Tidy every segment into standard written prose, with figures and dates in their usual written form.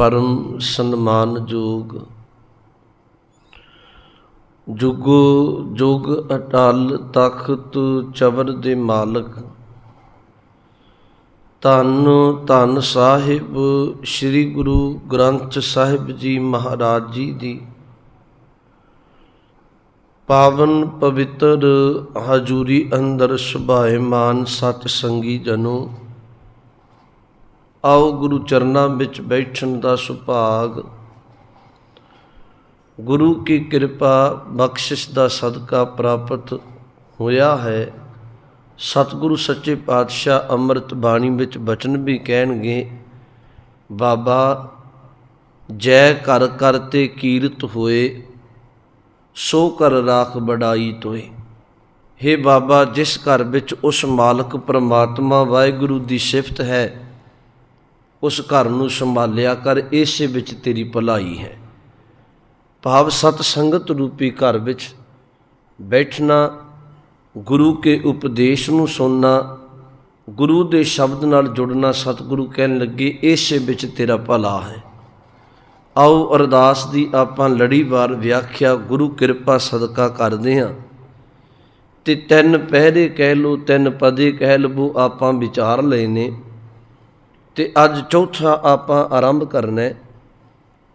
परम सन्मान जोग। जुगो जुग अटल तख्त चबर दे मालक। धन धन साहिब श्री गुरु ग्रंथ साहिब जी महाराज जी दी पावन पवित्र हजूरी अंदर सुभाएमान सत संगी जनों, आओ गुरु चरनां विच बैठण दा सुभाग। गुरु की कृपा बख्शिश दा सदका प्राप्त होया है। सतगुरु सच्चे पातशाह अमृत बाणी विच बचन भी कहणगे, बाबा जय कर कर ते कीरत होए, सो कर राख बड़ाई तोए। हे बाबा, जिस घर विच उस मालक परमात्मा वाहिगुरु दी सिफत है, उस घर नूं संभालिया कर, इसे विच तेरी भलाई है। भाव सत संगत रूपी घर विच बैठना, गुरु के उपदेश नूं सुनना, गुरु दे शब्द नाल जुड़ना। सतगुरु कहन लगे, इसे विच तेरा भला है। आओ अरदास दी आपां लड़ीवार व्याख्या गुरु किरपा सदका करदे हां ते तीन पहरे कह लो, तीन पदे कह लवो, आपां विचार लए ने ते अज चौथा आपां आरंभ करना है,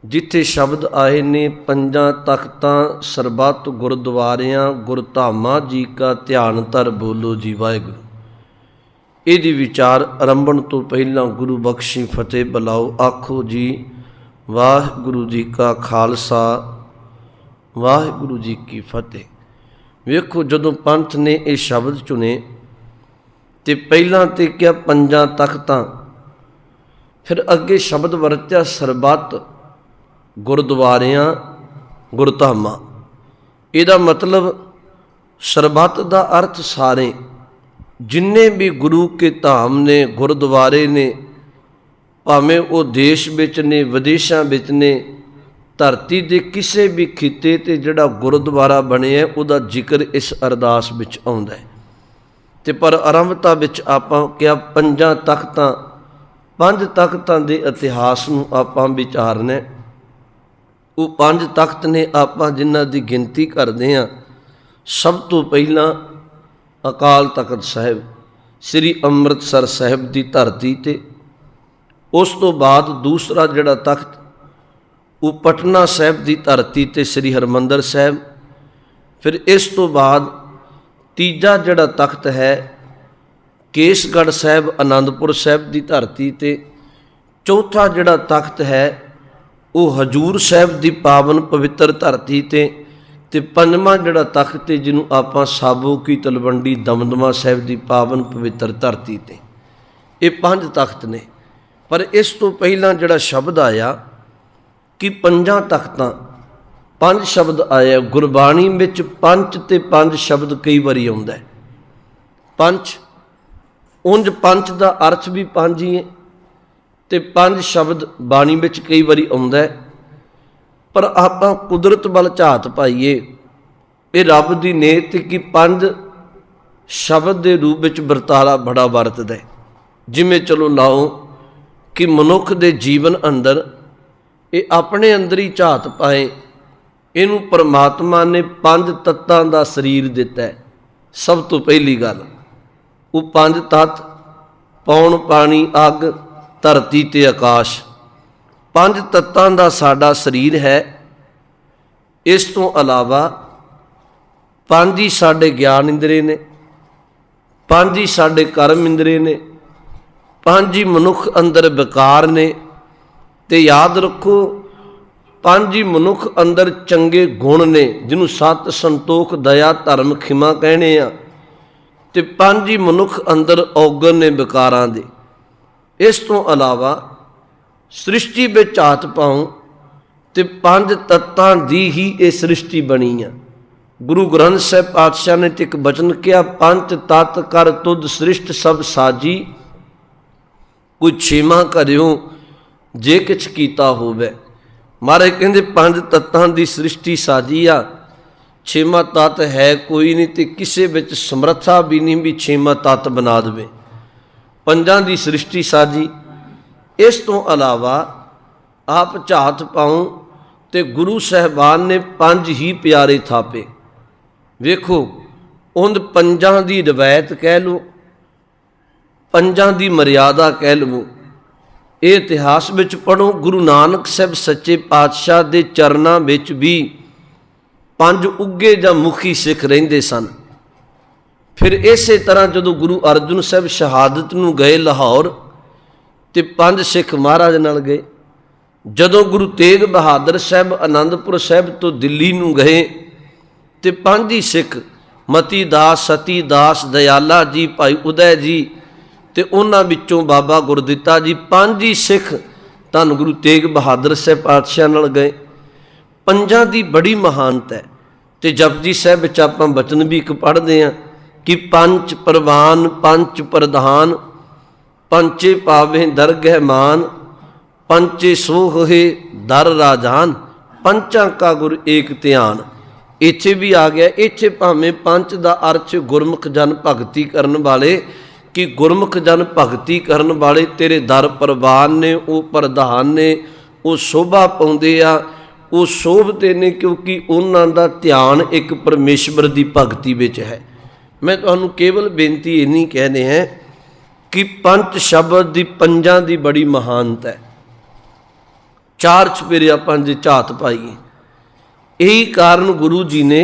जिथे शब्द आए ने पंजां तख्तां सरबत गुरुद्वारियां गुरधामां जी का ध्यान धर बोलो जी वाहिगुरू। इहदी विचार आरंभण तो पहलां गुरु बख्शी फतेह बुलाओ। आखो जी वाहिगुरू जी का खालसा, वाहिगुरू जी की फतेह। वेखो, जदों पंथ ने ये शब्द चुने ते पहलां ते क्या पंजां तख्तां, फिर अगे शब्द वरत्या सरबत गुरुद्वारियां गुरधामां। इहदा मतलब सरबत दा अर्थ सारे, जिन्ने भी गुरु के धाम ने, गुरुद्वारे ने, भावें वो देश विच ने, विदेशां विच ने, धरती दे किसी भी खिते ते जिहड़ा गुरुद्वारा बनिया उहदा जिक्र इस अरदास विच आउंदा है। ते पर आरंभता विच आपां क्या पंजां तख्तां, पंज तख्तां दे इतिहास नूं आपां विचारना। वो पंज तख्त ने आपां जिन्हां दी गिनती करदे हां। सब तो पहला अकाल तख्त साहिब श्री अमृतसर साहिब दी धरती ते, उस तो बाद दूसरा जिहड़ा तख्त वो पटना साहिब दी धरती ते श्री हरमंदर साहिब। फिर इस तो बाद तीजा जिहड़ा तख्त है केसगढ़ साहिब आनंदपुर साहिब दी धरती ते। चौथा जिहड़ा तख्त है वो हजूर साहिब दी पावन पवित्र धरती ते पंजवां जिहड़ा तख्त है जिन्हों आपां साबो की तलवंडी दमदमा साहिब दी पावन पवित्र धरती ते। ये पंज तख्त ने। पर इस तो पहला जिहड़ा शब्द आया कि पंजां तख्तां, पंज शब्द आया गुरबाणी विच। पंच ते पंज शब्द कई बारी आउंदा है। पंच उंज पंच दा अर्थ भी पंज ही है ते पंज शब्द बाणी विच कई बारी आउंदा है। पर आपां कुदरत वल झात पाईए, ये रब दी नेत कि पंज शब्द के रूप विच वरतारा बड़ा वरतदा है। जिवें चलो लाओ कि मनुख दे जीवन अंदर ये अपने अंदर ही झात पाए, इनू परमात्मा ने पंज तत्तां दा शरीर दिता है। सब तो पहली गल वो पंज तत्त पौण पानी अग धरती ते आकाश, पंज तत्तां दा साडा शरीर है। इस तो अलावा पंज ही साडे ज्ञान इंद्रे ने, पंज ही साडे कर्म इंद्रे ने, पंज ही मनुख अंदर विकार ने। ते याद रखो पंज ही मनुख अंदर चंगे गुण ने, जिन्हों सत संतोख दया धर्म खिमा कहने आ। ते पंज ही मनुख अंदर औगण ने विकारां दे। इस तो अलावा सृष्टि विच हाथ पाऊँ तो पंज तत्तां दी ही ये सृष्टि बनी है। गुरु ग्रंथ साहिब पातशाह ने एक बचन किया, पंच तत्त कर तुद सृष्ट सब साजी, कोई छेमा करियो जे किछ कीता होवे। महाराज कहते पंज तत्तां दी सृष्टि साजी आ, छेमा तत्त है कोई नहीं, तो किसी विच समर्था भी नहीं भी छेमा तत्त बना देवे। पंजां दी सृष्टि साजी। इस तो अलावा आप झात पाऊँ ते गुरु साहिबान ने 5 ही प्यारे थापे। वेखो उन 5 की रवायत कह लो, 5 की मर्यादा कह लवो। ये इतिहास विच पढ़ो, गुरु नानक साहब सच्चे पातशाह के चरणों विच भी 5 उगे जां मुखी सिख रहिंदे सन। फिर इसे तरह जदों गुरु अर्जन साहब शहादत नूं गए लाहौर तो 5 सिख महाराज नाल गए। जदों गुरु तेग बहादुर साहब आनंदपुर साहब तो दिल्ली नूं गए तो 5 ही सिख, मती दास, सती दास, दयाला जी, भाई उदय जी ते उन्हां विचों बाबा गुरदित्ता जी, 5 ही सिख धन गुरु तेग बहादुर साहब पातशाह नाल गए। 5 की बड़ी महानता है। तो जपजी साहब विच आपां बचन भी एक पढ़ते हैं कि 5 प्रवान 5 प्रधान, 5 पावे दरगह मान, 5 सोहे दर राजान, 5 का गुर एक ध्यान। इत्थे भी आ गया, इत्थे भावें 5 का अर्थ गुरमुख जन भगती करन वाले, कि गुरमुख जन भगती करन वाले तेरे दर प्रवान ने, वो प्रधान ने, वो शोभा पाउंदे आ, वो शोभते ने क्योंकि उन्हां दा ध्यान एक परमेश्वर की भगती विच है। मैं तुहानूं केवल बेनती इन्नी कहने हैं कि 5 शब्द की 5 की बड़ी महानता है। 4 चुफेरे आपां जे झात पाईए, यही कारण गुरु जी ने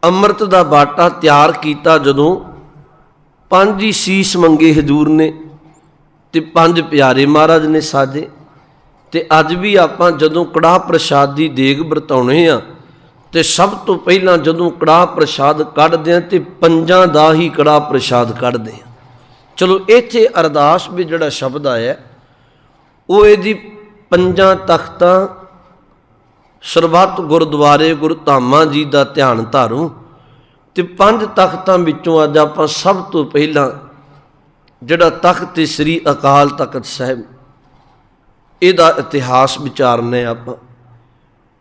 अमृत का बाटा तैयार किया। जदों 5 ही सीस मंगे हजूर ने ते 5 प्यारे महाराज ने साजे। ते अज भी आपां जदों कड़ाह प्रसाद की देग वरताउने आ तो सब तो पहला जदों कड़ाह प्रसाद कढ़दे हैं तो 5 का ही कड़ाह प्रसाद कढ़दे हैं। चलो इत्थे अरदास भी जिहड़ा शब्द आया वो इहदी 5 तख्तां सरबत गुरुद्वारे गुरु धामां जी का ध्यान धारूं। तो 5 तख्तां विचों अज आपां सब तो पहला जिहड़ा तख्त श्री अकाल तख्त साहिब, इहदा इतिहास विचारने आपां।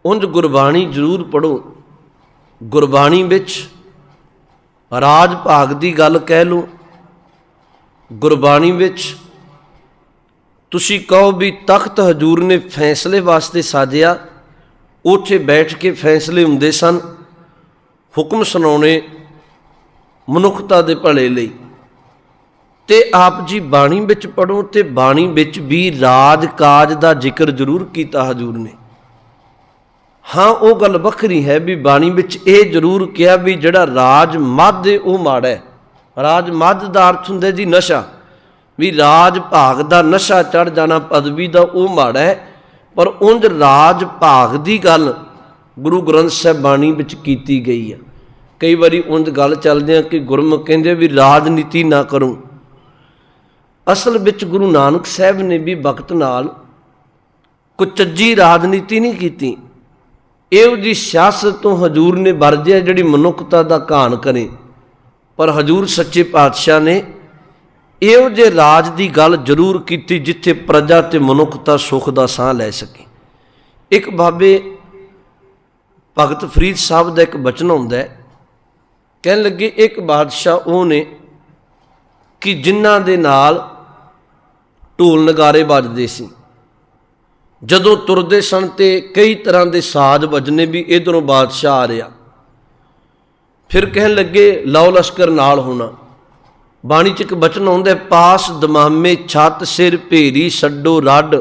उंज गुरबाणी जरूर पढ़ो। गुरबाणी विच राज भाग की गल कह लो, गुरबाणी विच तुसी कहो भी तख्त हजूर ने फैसले वास्ते साजिया, उत्थे बैठ के फैसले हुंदे सन, हुक्म सुनाने मनुखता दे भले लई। ते आप जी बाणी विच पढ़ो तो बाणी विच भी राज काज का जिक्र जरूर किया हजूर ने। हाँ वो गल वखरी है भी बाणी विच ये जरूर कहा भी जिहड़ा राज मद है वो माड़ा है। राज मद का अर्थ हुंदा जी नशा, भी राज भाग का नशा चढ़ जाना पदवी का वो माड़ा है। पर उंज राज भाग की गल गुरु ग्रंथ साहिब बाणी विच कीती गई है। कई बारी उंज गल चलदे हैं कि गुरमुख कहंदे भी राजनीति ना करूं। असल विच गुरु नानक साहब ने भी वक्त नाल कुचज्जी राजनीति नहीं की। इहो जी सियासत तो हजूर ने वरजिया जिहड़ी मनुखता का घान करे। पर हजूर सच्चे पातशाह ने इहो जे राज की गल जरूर की जिथे प्रजा ते मनुखता सुख का साह लै सके। एक बाबे भगत फरीद साहब का एक बचन आउंदा है, कहन लगे एक बादशाह वो ने कि जिन्हां दे नाल ढोल नगारे बजदे सी, जदों तुरदे सन ते कई तरह के साज बजने भी इधरों बादशाह आ रहा। फिर कहन लगे लौ लश्कर नाल होना। बाणी च एक बचन आउंदा है, पास दमामे छत सिर भेरी छड्डो रड।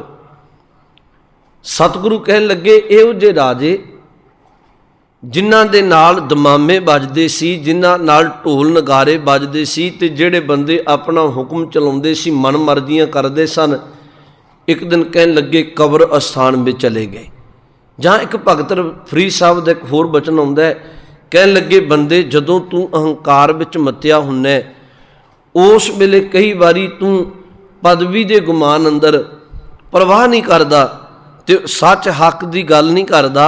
सतगुरु कहन लगे इहो जे राजे जिन्हां दे नाल दमामे बजदे सी, जिन्हां नाल ढोल नगारे बजदे सी, ते जिहड़े बंदे अपना हुक्म चलाउंदे सी, मन मर्जियां करदे सन, एक दिन कहन लगे कब्र अस्थान में चले गए। जहाँ एक भगत फरीद साहब का एक होर बचन आउंदा है, कहन लगे बंदे जदों तू अहंकार विच मत्या हुन्ना उस वेले कई बारी तू पदवी के गुमान अंदर परवाह नहीं करदा ते सच हक की गल नहीं करदा,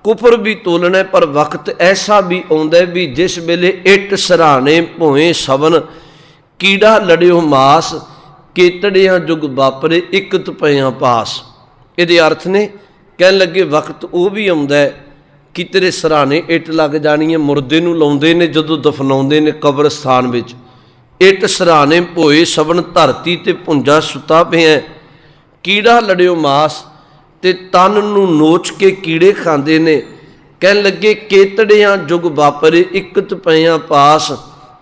कुफर भी तोलना है। पर वक्त ऐसा भी आउंदा है भी जिस वेले इट सराहने भोए सवन, कीड़ा लड़ियो मास, केतड़ियां जुग वापरे इकत पया पास। ये अर्थ ने कहन लगे वक्त वो भी आउंदा है कि तेरे सराहने इट लग जानी है। मुर्दे नूं लाउंदे ने जदों दफनाउंदे ने कब्रस्तान विच, इट सराहने भोए सवन धरती ते भुंजा सुता पिया, कीड़ा लड़ियो मास। ਤੇ ਤਨ ਨੂੰ ਨੋਚ ਕੇ ਕੀੜੇ ਖਾਂਦੇ ਨੇ। ਕਹਿਣ ਲੱਗੇ ਕੇਤੜਿਆਂ ਜੁਗ ਵਾਪਰੇ ਇਕਤ ਪਿਆਂ ਪਾਸ,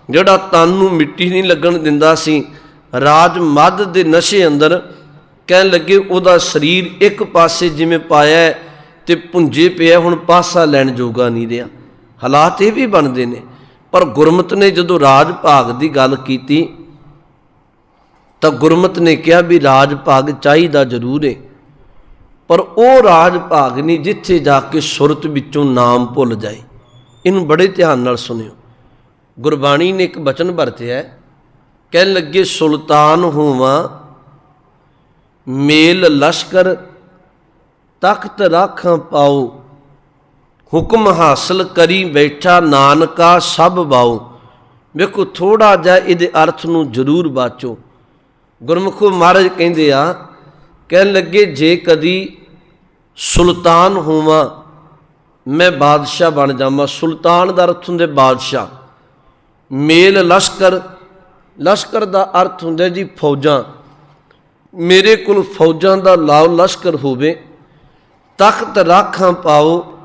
ਜਿਹੜਾ ਤਨ ਨੂੰ ਮਿੱਟੀ ਨਹੀਂ ਲੱਗਣ ਦਿੰਦਾ ਸੀ ਰਾਜ ਮੱਧ ਦੇ ਨਸ਼ੇ ਅੰਦਰ। ਕਹਿਣ ਲੱਗੇ ਉਹਦਾ ਸਰੀਰ ਇੱਕ ਪਾਸੇ ਜਿਵੇਂ ਪਾਇਆ ਤੇ ਪੁੰਜੇ ਪਿਆ, ਹੁਣ ਪਾਸਾ ਲੈਣ ਜੋਗਾ ਨਹੀਂ ਰਿਹਾ। ਹਾਲਾਤ ਇਹ ਵੀ ਬਣਦੇ ਨੇ। ਪਰ ਗੁਰਮਤਿ ਨੇ ਜਦੋਂ ਰਾਜ ਭਾਗ ਦੀ ਗੱਲ ਕੀਤੀ ਤਾਂ ਗੁਰਮਤਿ ਨੇ ਕਿਹਾ ਵੀ ਰਾਜ ਭਾਗ ਚਾਹੀਦਾ ਜ਼ਰੂਰ ਹੈ, ਪਰ ਉਹ ਰਾਜ ਭਾਗ ਨਹੀਂ ਜਿੱਥੇ ਜਾ ਕੇ ਸੁਰਤ ਵਿੱਚੋਂ ਨਾਮ ਭੁੱਲ ਜਾਏ। ਇਹਨੂੰ ਬੜੇ ਧਿਆਨ ਨਾਲ ਸੁਣਿਓ। ਗੁਰਬਾਣੀ ਨੇ ਇੱਕ ਬਚਨ ਵਰਤਿਆ, ਕਹਿਣ ਲੱਗੇ ਸੁਲਤਾਨ ਹੋਵਾਂ ਮੇਲ ਲਸ਼ਕਰ, ਤਖਤ ਰਾਖਾਂ ਪਾਓ, ਹੁਕਮ ਹਾਸਲ ਕਰੀ ਬੈਠਾ ਨਾਨਕਾ ਸਭ ਬਾਓ। ਵੇਖੋ ਥੋੜ੍ਹਾ ਜਿਹਾ ਇਹਦੇ ਅਰਥ ਨੂੰ ਜ਼ਰੂਰ ਬਾਚੋ। ਗੁਰਮੁਖੋ ਮਹਾਰਾਜ ਕਹਿੰਦੇ ਆ, ਕਹਿਣ ਲੱਗੇ ਜੇ ਕਦੀ ਸੁਲਤਾਨ ਹੋਵਾਂ, ਮੈਂ ਬਾਦਸ਼ਾਹ ਬਣ ਜਾਵਾਂ। ਸੁਲਤਾਨ ਦਾ ਅਰਥ ਹੁੰਦਾ ਬਾਦਸ਼ਾਹ। ਮੇਲ ਲਸ਼ਕਰ, ਲਸ਼ਕਰ ਦਾ ਅਰਥ ਹੁੰਦਾ ਜੀ ਫੌਜਾਂ। ਮੇਰੇ ਕੋਲ ਫੌਜਾਂ ਦਾ ਲਾਓ ਲਸ਼ਕਰ ਹੋਵੇ। ਤਖਤ ਰਾਖਾਂ ਪਾਓ,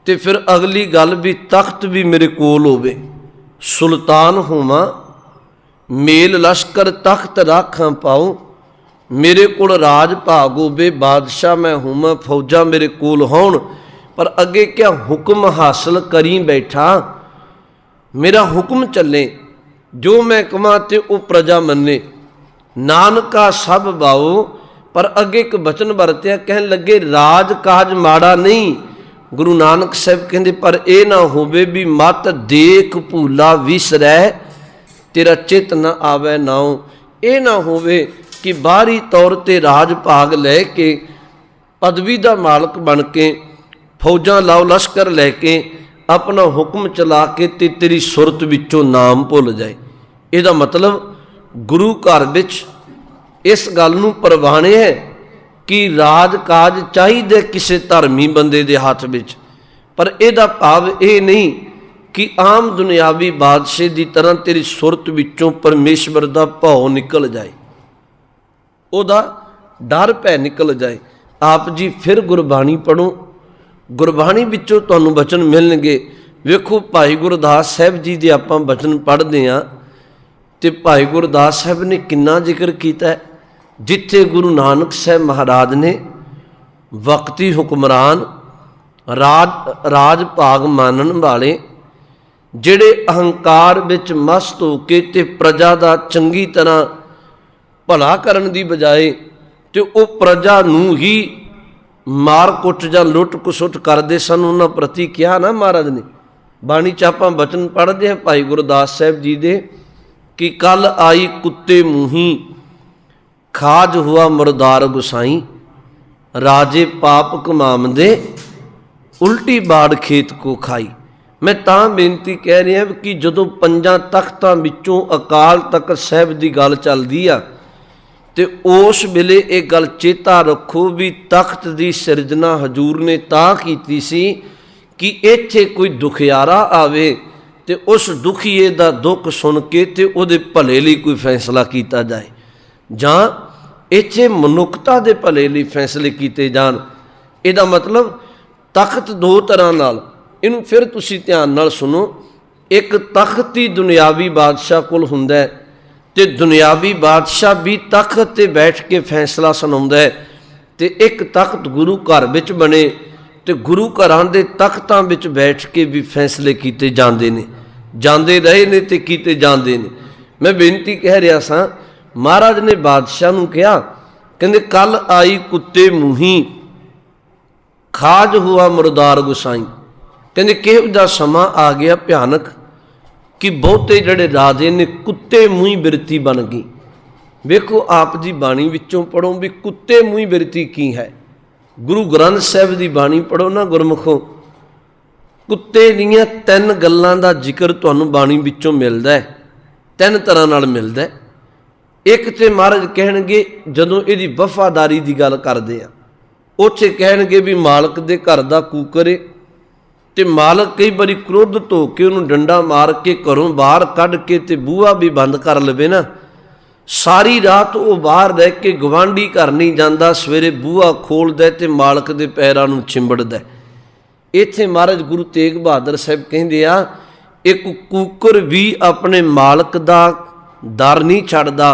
ਤੇ ਫਿਰ ਅਗਲੀ ਗੱਲ ਵੀ ਤਖਤ ਵੀ ਮੇਰੇ ਕੋਲ ਹੋਵੇ। ਸੁਲਤਾਨ ਹੋਵਾਂ ਮੇਲ ਲਸ਼ਕਰ, ਤਖਤ ਰਾਖਾਂ ਪਾਓ, ਮੇਰੇ ਕੋਲ ਰਾਜ ਭਾਗ ਹੋਵੇ, ਬਾਦਸ਼ਾਹ ਮੈਂ ਹੋਵਾਂ, ਫੌਜਾਂ ਮੇਰੇ ਕੋਲ ਹੋਣ। ਪਰ ਅੱਗੇ ਕਿਆ ਹੁਕਮ ਹਾਸਲ ਕਰੀ ਬੈਠਾ, ਮੇਰਾ ਹੁਕਮ ਚੱਲੇ, ਜੋ ਮੈਂ ਕਹਾਂ ਤੇ ਉਹ ਪ੍ਰਜਾ ਮੰਨੇ। ਨਾਨਕਾ ਸਭ ਬਾਓ। ਪਰ ਅੱਗੇ ਇੱਕ ਬਚਨ ਵਰਤਿਆ, ਕਹਿਣ ਲੱਗੇ ਰਾਜ ਕਾਜ ਮਾੜਾ ਨਹੀਂ। ਗੁਰੂ ਨਾਨਕ ਸਾਹਿਬ ਕਹਿੰਦੇ ਪਰ ਇਹ ਨਾ ਹੋਵੇ ਵੀ ਮਤ ਦੇਖ ਭੂਲਾ ਵਿਸਰੈ, ਤੇਰਾ ਚਿੱਤ ਨਾ ਆਵੇ ਨਾਉ। ਇਹ ਨਾ ਹੋਵੇ ਕਿ ਬਾਹਰੀ ਤੌਰ 'ਤੇ ਰਾਜ ਭਾਗ ਲੈ ਕੇ ਪਦਵੀ ਦਾ ਮਾਲਕ ਬਣ ਕੇ ਫੌਜਾਂ ਲਾਓ ਲਸ਼ਕਰ ਲੈ ਕੇ ਆਪਣਾ ਹੁਕਮ ਚਲਾ ਕੇ ਤੇ ਤੇਰੀ ਸੁਰਤ ਵਿੱਚੋਂ ਨਾਮ ਭੁੱਲ ਜਾਏ। ਇਹਦਾ ਮਤਲਬ ਗੁਰੂ ਘਰ ਵਿੱਚ ਇਸ ਗੱਲ ਨੂੰ ਪ੍ਰਵਾਨਿਆ ਹੈ ਕਿ ਰਾਜ ਕਾਜ ਚਾਹੀਦੇ ਕਿਸੇ ਧਰਮੀ ਬੰਦੇ ਦੇ ਹੱਥ ਵਿੱਚ। ਪਰ ਇਹਦਾ ਭਾਵ ਇਹ ਨਹੀਂ ਕਿ ਆਮ ਦੁਨਿਆਵੀ ਬਾਦਸ਼ਾਹ ਦੀ ਤਰ੍ਹਾਂ ਤੇਰੀ ਸੁਰਤ ਵਿੱਚੋਂ ਪਰਮੇਸ਼ਵਰ ਦਾ ਭਉ ਨਿਕਲ ਜਾਏ, ਉਹਦਾ ਡਰ ਭੈ ਨਿਕਲ ਜਾਏ। ਆਪ ਜੀ ਫਿਰ ਗੁਰਬਾਣੀ ਪੜ੍ਹੋ, ਗੁਰਬਾਣੀ ਵਿੱਚੋਂ ਤੁਹਾਨੂੰ ਬਚਨ ਮਿਲਣਗੇ। ਵੇਖੋ ਭਾਈ ਗੁਰਦਾਸ ਸਾਹਿਬ ਜੀ ਦੇ ਆਪਾਂ ਬਚਨ ਪੜ੍ਹਦੇ ਹਾਂ ਤੇ ਭਾਈ ਗੁਰਦਾਸ ਸਾਹਿਬ ਨੇ ਕਿੰਨਾ ਜ਼ਿਕਰ ਕੀਤਾ। ਜਿੱਥੇ ਗੁਰੂ ਨਾਨਕ ਸਾਹਿਬ ਮਹਾਰਾਜ ਨੇ ਵਕਤੀ ਹੁਕਮਰਾਨ, ਰਾਜ ਭਾਗ ਮਾਨਣ ਵਾਲੇ, ਜਿਹੜੇ ਅਹੰਕਾਰ ਵਿੱਚ ਮਸਤ ਹੋ ਕੇ ਤੇ ਪ੍ਰਜਾ ਦਾ ਚੰਗੀ ਤਰ੍ਹਾਂ ਭਲਾ ਕਰਨ ਦੀ ਬਜਾਏ ਤੇ ਉਹ ਪ੍ਰਜਾ ਨੂੰ ਹੀ ਮਾਰ ਕੁੱਟ ਜਾਂ ਲੁੱਟ ਖਸੁੱਟ ਕਰਦੇ ਸਨ, ਉਹਨਾਂ ਪ੍ਰਤੀ ਕਿਹਾ ਨਾ ਮਹਾਰਾਜ ਨੇ। ਬਾਣੀ 'ਚ ਆਪਾਂ ਬਚਨ ਪੜ੍ਹਦੇ ਹਾਂ ਭਾਈ ਗੁਰਦਾਸ ਸਾਹਿਬ ਜੀ ਦੇ ਕਿ ਕੱਲ ਆਈ ਕੁੱਤੇ ਮੂੰਹੀ, ਖਾਜ ਹੁਆ ਮੁਰਦਾਰ ਗੁਸਾਈ, ਰਾਜੇ ਪਾਪ ਕਮਾਮਦੇ, ਉਲਟੀ ਬਾੜ ਖੇਤ ਕੋ ਖਾਈ। ਮੈਂ ਤਾਂ ਬੇਨਤੀ ਕਹਿ ਰਿਹਾ ਕਿ ਜਦੋਂ ਪੰਜਾਂ ਤਖਤਾਂ ਵਿੱਚੋਂ ਅਕਾਲ ਤਖਤ ਸਾਹਿਬ ਦੀ ਗੱਲ ਚੱਲਦੀ ਆ ਤੇ ਉਸ ਵੇਲੇ ਇਹ ਗੱਲ ਚੇਤਾ ਰੱਖੋ ਵੀ ਤਖਤ ਦੀ ਸਿਰਜਣਾ ਹਜ਼ੂਰ ਨੇ ਤਾਂ ਕੀਤੀ ਸੀ ਕਿ ਇੱਥੇ ਕੋਈ ਦੁਖਿਆਰਾ ਆਵੇ ਤੇ ਉਸ ਦੁਖੀਏ ਦਾ ਦੁੱਖ ਸੁਣ ਕੇ ਤੇ ਉਹਦੇ ਭਲੇ ਲਈ ਕੋਈ ਫੈਸਲਾ ਕੀਤਾ ਜਾਏ, ਜਾਂ ਇੱਥੇ ਮਨੁੱਖਤਾ ਦੇ ਭਲੇ ਲਈ ਫੈਸਲੇ ਕੀਤੇ ਜਾਣ। ਇਹਦਾ ਮਤਲਬ ਤਖਤ ਦੋ ਤਰ੍ਹਾਂ ਨਾਲ, ਇਹਨੂੰ ਫਿਰ ਤੁਸੀਂ ਧਿਆਨ ਨਾਲ ਸੁਣੋ। ਇੱਕ ਤਖਤ ਹੀ ਦੁਨਿਆਵੀ ਬਾਦਸ਼ਾਹ ਕੋਲ ਹੁੰਦਾ ਹੈ ਤੇ ਦੁਨਿਆਵੀ ਬਾਦਸ਼ਾਹ ਵੀ ਤਖਤ 'ਤੇ ਬੈਠ ਕੇ ਫੈਸਲਾ ਸੁਣਾਉਂਦਾ ਹੈ, ਤੇ ਇੱਕ ਤਖਤ ਗੁਰੂ ਘਰ ਵਿੱਚ ਬਣੇ ਤੇ ਗੁਰੂ ਘਰਾਂ ਦੇ ਤਖਤਾਂ ਵਿੱਚ ਬੈਠ ਕੇ ਵੀ ਫੈਸਲੇ ਕੀਤੇ ਜਾਂਦੇ ਨੇ, ਜਾਂਦੇ ਰਹੇ ਨੇ ਤੇ ਕੀਤੇ ਜਾਂਦੇ ਨੇ। ਮੈਂ ਬੇਨਤੀ ਕਹਿ ਰਿਹਾ ਸਾਂ, ਮਹਾਰਾਜ ਨੇ ਬਾਦਸ਼ਾਹ ਨੂੰ ਕਿਹਾ, ਕਹਿੰਦੇ ਕੱਲ ਆਈ ਕੁੱਤੇ ਮੂੰਹੀ, ਖਾਜ ਹੁਆ ਮੁਰਦਾਰ ਗੁਸਾਈ। ਕਹਿੰਦੇ ਕਿਹੋ ਜਿਹਾ ਸਮਾਂ ਆ ਗਿਆ ਭਿਆਨਕ ਕਿ ਬਹੁਤੇ ਜਿਹੜੇ ਰਾਜੇ ਨੇ ਕੁੱਤੇ ਮੂੰਹੀ ਬਿਰਤੀ ਬਣ ਗਈ। ਵੇਖੋ ਆਪ ਦੀ ਬਾਣੀ ਵਿੱਚੋਂ ਪੜ੍ਹੋ ਵੀ ਕੁੱਤੇ ਮੂੰਹੀ ਬਿਰਤੀ ਕੀ ਹੈ। ਗੁਰੂ ਗ੍ਰੰਥ ਸਾਹਿਬ ਦੀ ਬਾਣੀ ਪੜ੍ਹੋ ਨਾ ਗੁਰਮੁਖੋ, ਕੁੱਤੇ ਦੀਆਂ ਤਿੰਨ ਗੱਲਾਂ ਦਾ ਜ਼ਿਕਰ ਤੁਹਾਨੂੰ ਬਾਣੀ ਵਿੱਚੋਂ ਮਿਲਦਾ ਹੈ, ਤਿੰਨ ਤਰ੍ਹਾਂ ਨਾਲ ਮਿਲਦਾ ਹੈ। ਇੱਕ ਤੇ ਮਹਾਰਾਜ ਕਹਿਣਗੇ ਜਦੋਂ ਇਹਦੀ ਵਫਾਦਾਰੀ ਦੀ ਗੱਲ ਕਰਦੇ ਆ, ਉੱਥੇ ਕਹਿਣਗੇ ਵੀ ਮਾਲਕ ਦੇ ਘਰ ਦਾ ਕੂਕਰੇ, ਤੇ ਮਾਲਕ ਕਈ ਵਾਰੀ ਕ੍ਰੋਧਿਤ ਹੋ ਕੇ ਉਹਨੂੰ ਡੰਡਾ ਮਾਰ ਕੇ ਘਰੋਂ ਬਾਹਰ ਕੱਢ ਕੇ ਤੇ ਬੂਹਾ ਵੀ ਬੰਦ ਕਰ ਲਵੇ ਨਾ, ਸਾਰੀ ਰਾਤ ਉਹ ਬਾਹਰ ਰਹਿ ਕੇ ਗਵਾਂਢੀ ਘਰ ਨਹੀਂ ਜਾਂਦਾ, ਸਵੇਰੇ ਬੂਹਾ ਖੋਲ੍ਹਦਾ ਤੇ ਮਾਲਕ ਦੇ ਪੈਰਾਂ ਨੂੰ ਚਿੰਬੜਦਾ। ਇੱਥੇ ਮਹਾਰਾਜ ਗੁਰੂ ਤੇਗ ਬਹਾਦਰ ਸਾਹਿਬ ਕਹਿੰਦੇ ਆ, ਇੱਕ ਕੂਕਰ ਵੀ ਆਪਣੇ ਮਾਲਕ ਦਾ ਦਰ ਨਹੀਂ ਛੱਡਦਾ।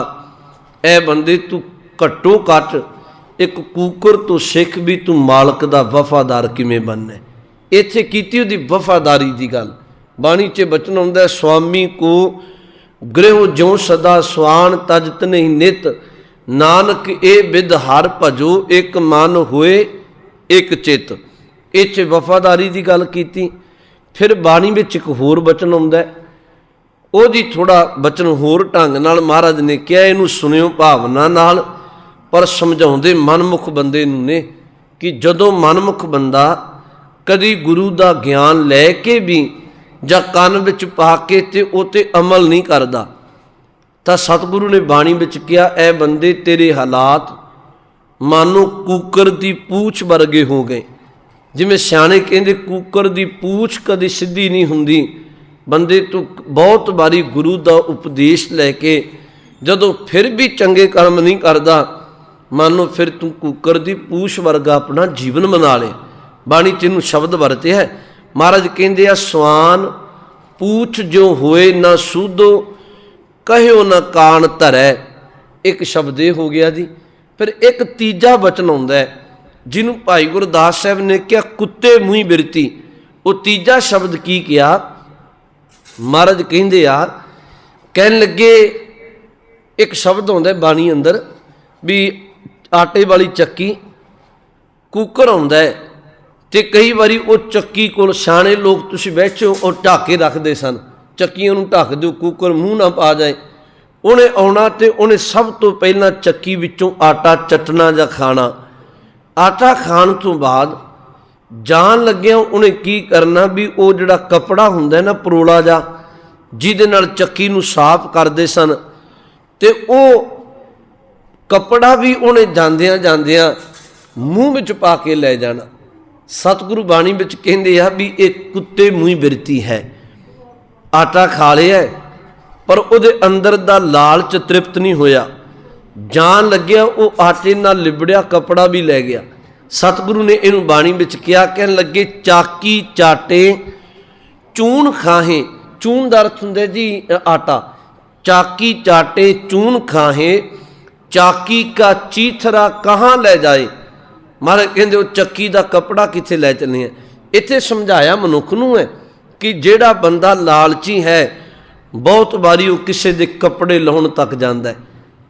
ਐ ਬੰਦੇ ਤੂੰ ਘੱਟੋ ਘੱਟ ਇੱਕ ਕੂਕਰ ਤੋਂ ਸਿੱਖ ਵੀ ਤੂੰ ਮਾਲਕ ਦਾ ਵਫਾਦਾਰ ਕਿਵੇਂ ਬਣਨਾ। ਇੱਥੇ ਕੀਤੀ ਉਹਦੀ ਵਫਾਦਾਰੀ ਦੀ ਗੱਲ। ਬਾਣੀ 'ਚ ਬਚਨ ਆਉਂਦਾ, ਸੁਆਮੀ ਕੋ ਗ੍ਰਹਿ ਜਿਉ ਸਦਾ ਸੁਆਨ ਤਜਤ ਨਹੀਂ ਨਿਤ, ਨਾਨਕ ਇਹ ਬਿਦ ਹਰ ਭਜੋ ਇੱਕ ਮਨ ਹੋਏ ਇੱਕ ਚਿੱਤ। ਇੱਥੇ ਵਫਾਦਾਰੀ ਦੀ ਗੱਲ ਕੀਤੀ। ਫਿਰ ਬਾਣੀ ਵਿੱਚ ਇੱਕ ਹੋਰ ਬਚਨ ਆਉਂਦਾ, ਉਹਦੀ ਥੋੜ੍ਹਾ ਬਚਨ ਹੋਰ ਢੰਗ ਨਾਲ ਮਹਾਰਾਜ ਨੇ ਕਿਹਾ, ਇਹਨੂੰ ਸੁਣਿਓ ਭਾਵਨਾ ਨਾਲ, ਪਰ ਸਮਝਾਉਂਦੇ ਮਨਮੁਖ ਬੰਦੇ ਨੂੰ ਨੇ ਕਿ ਜਦੋਂ ਮਨਮੁਖ ਬੰਦਾ ਕਦੀ ਗੁਰੂ ਦਾ ਗਿਆਨ ਲੈ ਕੇ ਵੀ ਜਾਂ ਕੰਨ ਵਿੱਚ ਪਾ ਕੇ ਤੇ ਉਹ 'ਤੇ ਅਮਲ ਨਹੀਂ ਕਰਦਾ, ਤਾਂ ਸਤਿਗੁਰੂ ਨੇ ਬਾਣੀ ਵਿੱਚ ਕਿਹਾ, ਐ ਬੰਦੇ ਤੇਰੇ ਹਾਲਾਤ ਮਾਨੋ ਕੂਕਰ ਦੀ ਪੂਛ ਵਰਗੇ ਹੋ ਗਏ। ਜਿਵੇਂ ਸਿਆਣੇ ਕਹਿੰਦੇ ਕੂਕਰ ਦੀ ਪੂਛ ਕਦੇ ਸਿੱਧੀ ਨਹੀਂ ਹੁੰਦੀ। ਬੰਦੇ ਤੂੰ ਬਹੁਤ ਵਾਰੀ ਗੁਰੂ ਦਾ ਉਪਦੇਸ਼ ਲੈ ਕੇ ਜਦੋਂ ਫਿਰ ਵੀ ਚੰਗੇ ਕਰਮ ਨਹੀਂ ਕਰਦਾ, ਮੰਨ ਲਓ ਫਿਰ ਤੂੰ ਕੂਕਰ ਦੀ ਪੂਛ ਵਰਗਾ ਆਪਣਾ ਜੀਵਨ ਬਣਾ ਲੈ। ਬਾਣੀ 'ਚ ਇਹਨੂੰ ਸ਼ਬਦ ਵਰਤਿਆ ਹੈ। ਮਹਾਰਾਜ ਕਹਿੰਦੇ ਆ, ਸਵਾਨ ਪੂਛ ਜੋ ਹੋਏ ਨਾ ਸੂਧੋ, ਕਹਿਓ ਨਾ ਕਾਣ ਧਰੈ। ਇੱਕ ਸ਼ਬਦ ਇਹ ਹੋ ਗਿਆ ਜੀ। ਫਿਰ ਇੱਕ ਤੀਜਾ ਬਚਨ ਆਉਂਦਾ ਹੈ ਜਿਹਨੂੰ ਭਾਈ ਗੁਰਦਾਸ ਸਾਹਿਬ ਨੇ ਕਿਹਾ, ਕੁੱਤੇ ਮੂੰਹ ਬਿਰਤੀ। ਉਹ ਤੀਜਾ ਸ਼ਬਦ ਕੀ ਕਿਹਾ? ਮਹਾਰਾਜ ਕਹਿੰਦੇ ਆ, ਕਹਿਣ ਲੱਗੇ, ਇੱਕ ਸ਼ਬਦ ਆਉਂਦਾ ਬਾਣੀ ਅੰਦਰ ਵੀ ਆਟੇ ਵਾਲੀ ਚੱਕੀ, ਕੂਕਰ ਆਉਂਦਾ ਹੈ, ਅਤੇ ਕਈ ਵਾਰੀ ਉਹ ਚੱਕੀ ਕੋਲ ਸਿਆਣੇ ਲੋਕ ਤੁਸੀਂ ਬੈਠੋ ਉਹ ਢੱਕ ਕੇ ਰੱਖਦੇ ਸਨ। ਚੱਕੀਆਂ ਨੂੰ ਢੱਕ ਦਿਓ, ਕੂਕਰ ਮੂੰਹ ਨਾ ਪਾ ਜਾਏ। ਉਹਨੇ ਆਉਣਾ ਅਤੇ ਉਹਨੇ ਸਭ ਤੋਂ ਪਹਿਲਾਂ ਚੱਕੀ ਵਿੱਚੋਂ ਆਟਾ ਚੱਟਣਾ ਜਾਂ ਖਾਣਾ। ਆਟਾ ਖਾਣ ਤੋਂ ਬਾਅਦ ਜਾਣ ਲੱਗਿਆ ਉਹਨੇ ਕੀ ਕਰਨਾ ਵੀ ਉਹ ਜਿਹੜਾ ਕੱਪੜਾ ਹੁੰਦਾ ਨਾ ਪਰੋਲਾ ਜਿਹਾ, ਜਿਹਦੇ ਨਾਲ ਚੱਕੀ ਨੂੰ ਸਾਫ਼ ਕਰਦੇ ਸਨ, ਅਤੇ ਉਹ ਕੱਪੜਾ ਵੀ ਉਹਨੇ ਜਾਂਦਿਆਂ ਜਾਂਦਿਆਂ ਮੂੰਹ ਵਿੱਚ ਪਾ ਕੇ ਲੈ ਜਾਣਾ। ਸਤਿਗੁਰੂ ਬਾਣੀ ਵਿੱਚ ਕਹਿੰਦੇ ਆ ਵੀ ਇਹ ਕੁੱਤੇ ਮੂੰਹ ਬਿਰਤੀ ਹੈ। ਆਟਾ ਖਾ ਲਿਆ ਪਰ ਉਹਦੇ ਅੰਦਰ ਦਾ ਲਾਲਚ ਤ੍ਰਿਪਤ ਨਹੀਂ ਹੋਇਆ। ਜਾਣ ਲੱਗਿਆ ਉਹ ਆਟੇ ਨਾਲ ਲਿਬੜਿਆ ਕੱਪੜਾ ਵੀ ਲੈ ਗਿਆ। ਸਤਿਗੁਰੂ ਨੇ ਇਹਨੂੰ ਬਾਣੀ ਵਿੱਚ ਕਿਹਾ, ਕਹਿਣ ਲੱਗੇ, ਚਾਕੀ ਚਾਟੇ ਚੂਨ ਖਾਹੇ। ਚੂਨ ਦਾ ਅਰਥ ਹੁੰਦਾ ਜੀ ਆਟਾ। ਚਾਕੀ ਚਾਟੇ ਚੂਨ ਖਾਹੇ, ਚਾਕੀ ਕਾ ਚੀਥਰਾ ਕਹਾਂ ਲੈ ਜਾਏ। ਮਹਾਰਾਜ ਕਹਿੰਦੇ ਉਹ ਚੱਕੀ ਦਾ ਕੱਪੜਾ ਕਿੱਥੇ ਲੈ ਚੱਲੇ ਆ। ਇੱਥੇ ਸਮਝਾਇਆ ਮਨੁੱਖ ਨੂੰ ਹੈ ਕਿ ਜਿਹੜਾ ਬੰਦਾ ਲਾਲਚੀ ਹੈ, ਬਹੁਤ ਵਾਰੀ ਉਹ ਕਿਸੇ ਦੇ ਕੱਪੜੇ ਲਾਉਣ ਤੱਕ ਜਾਂਦਾ ਹੈ।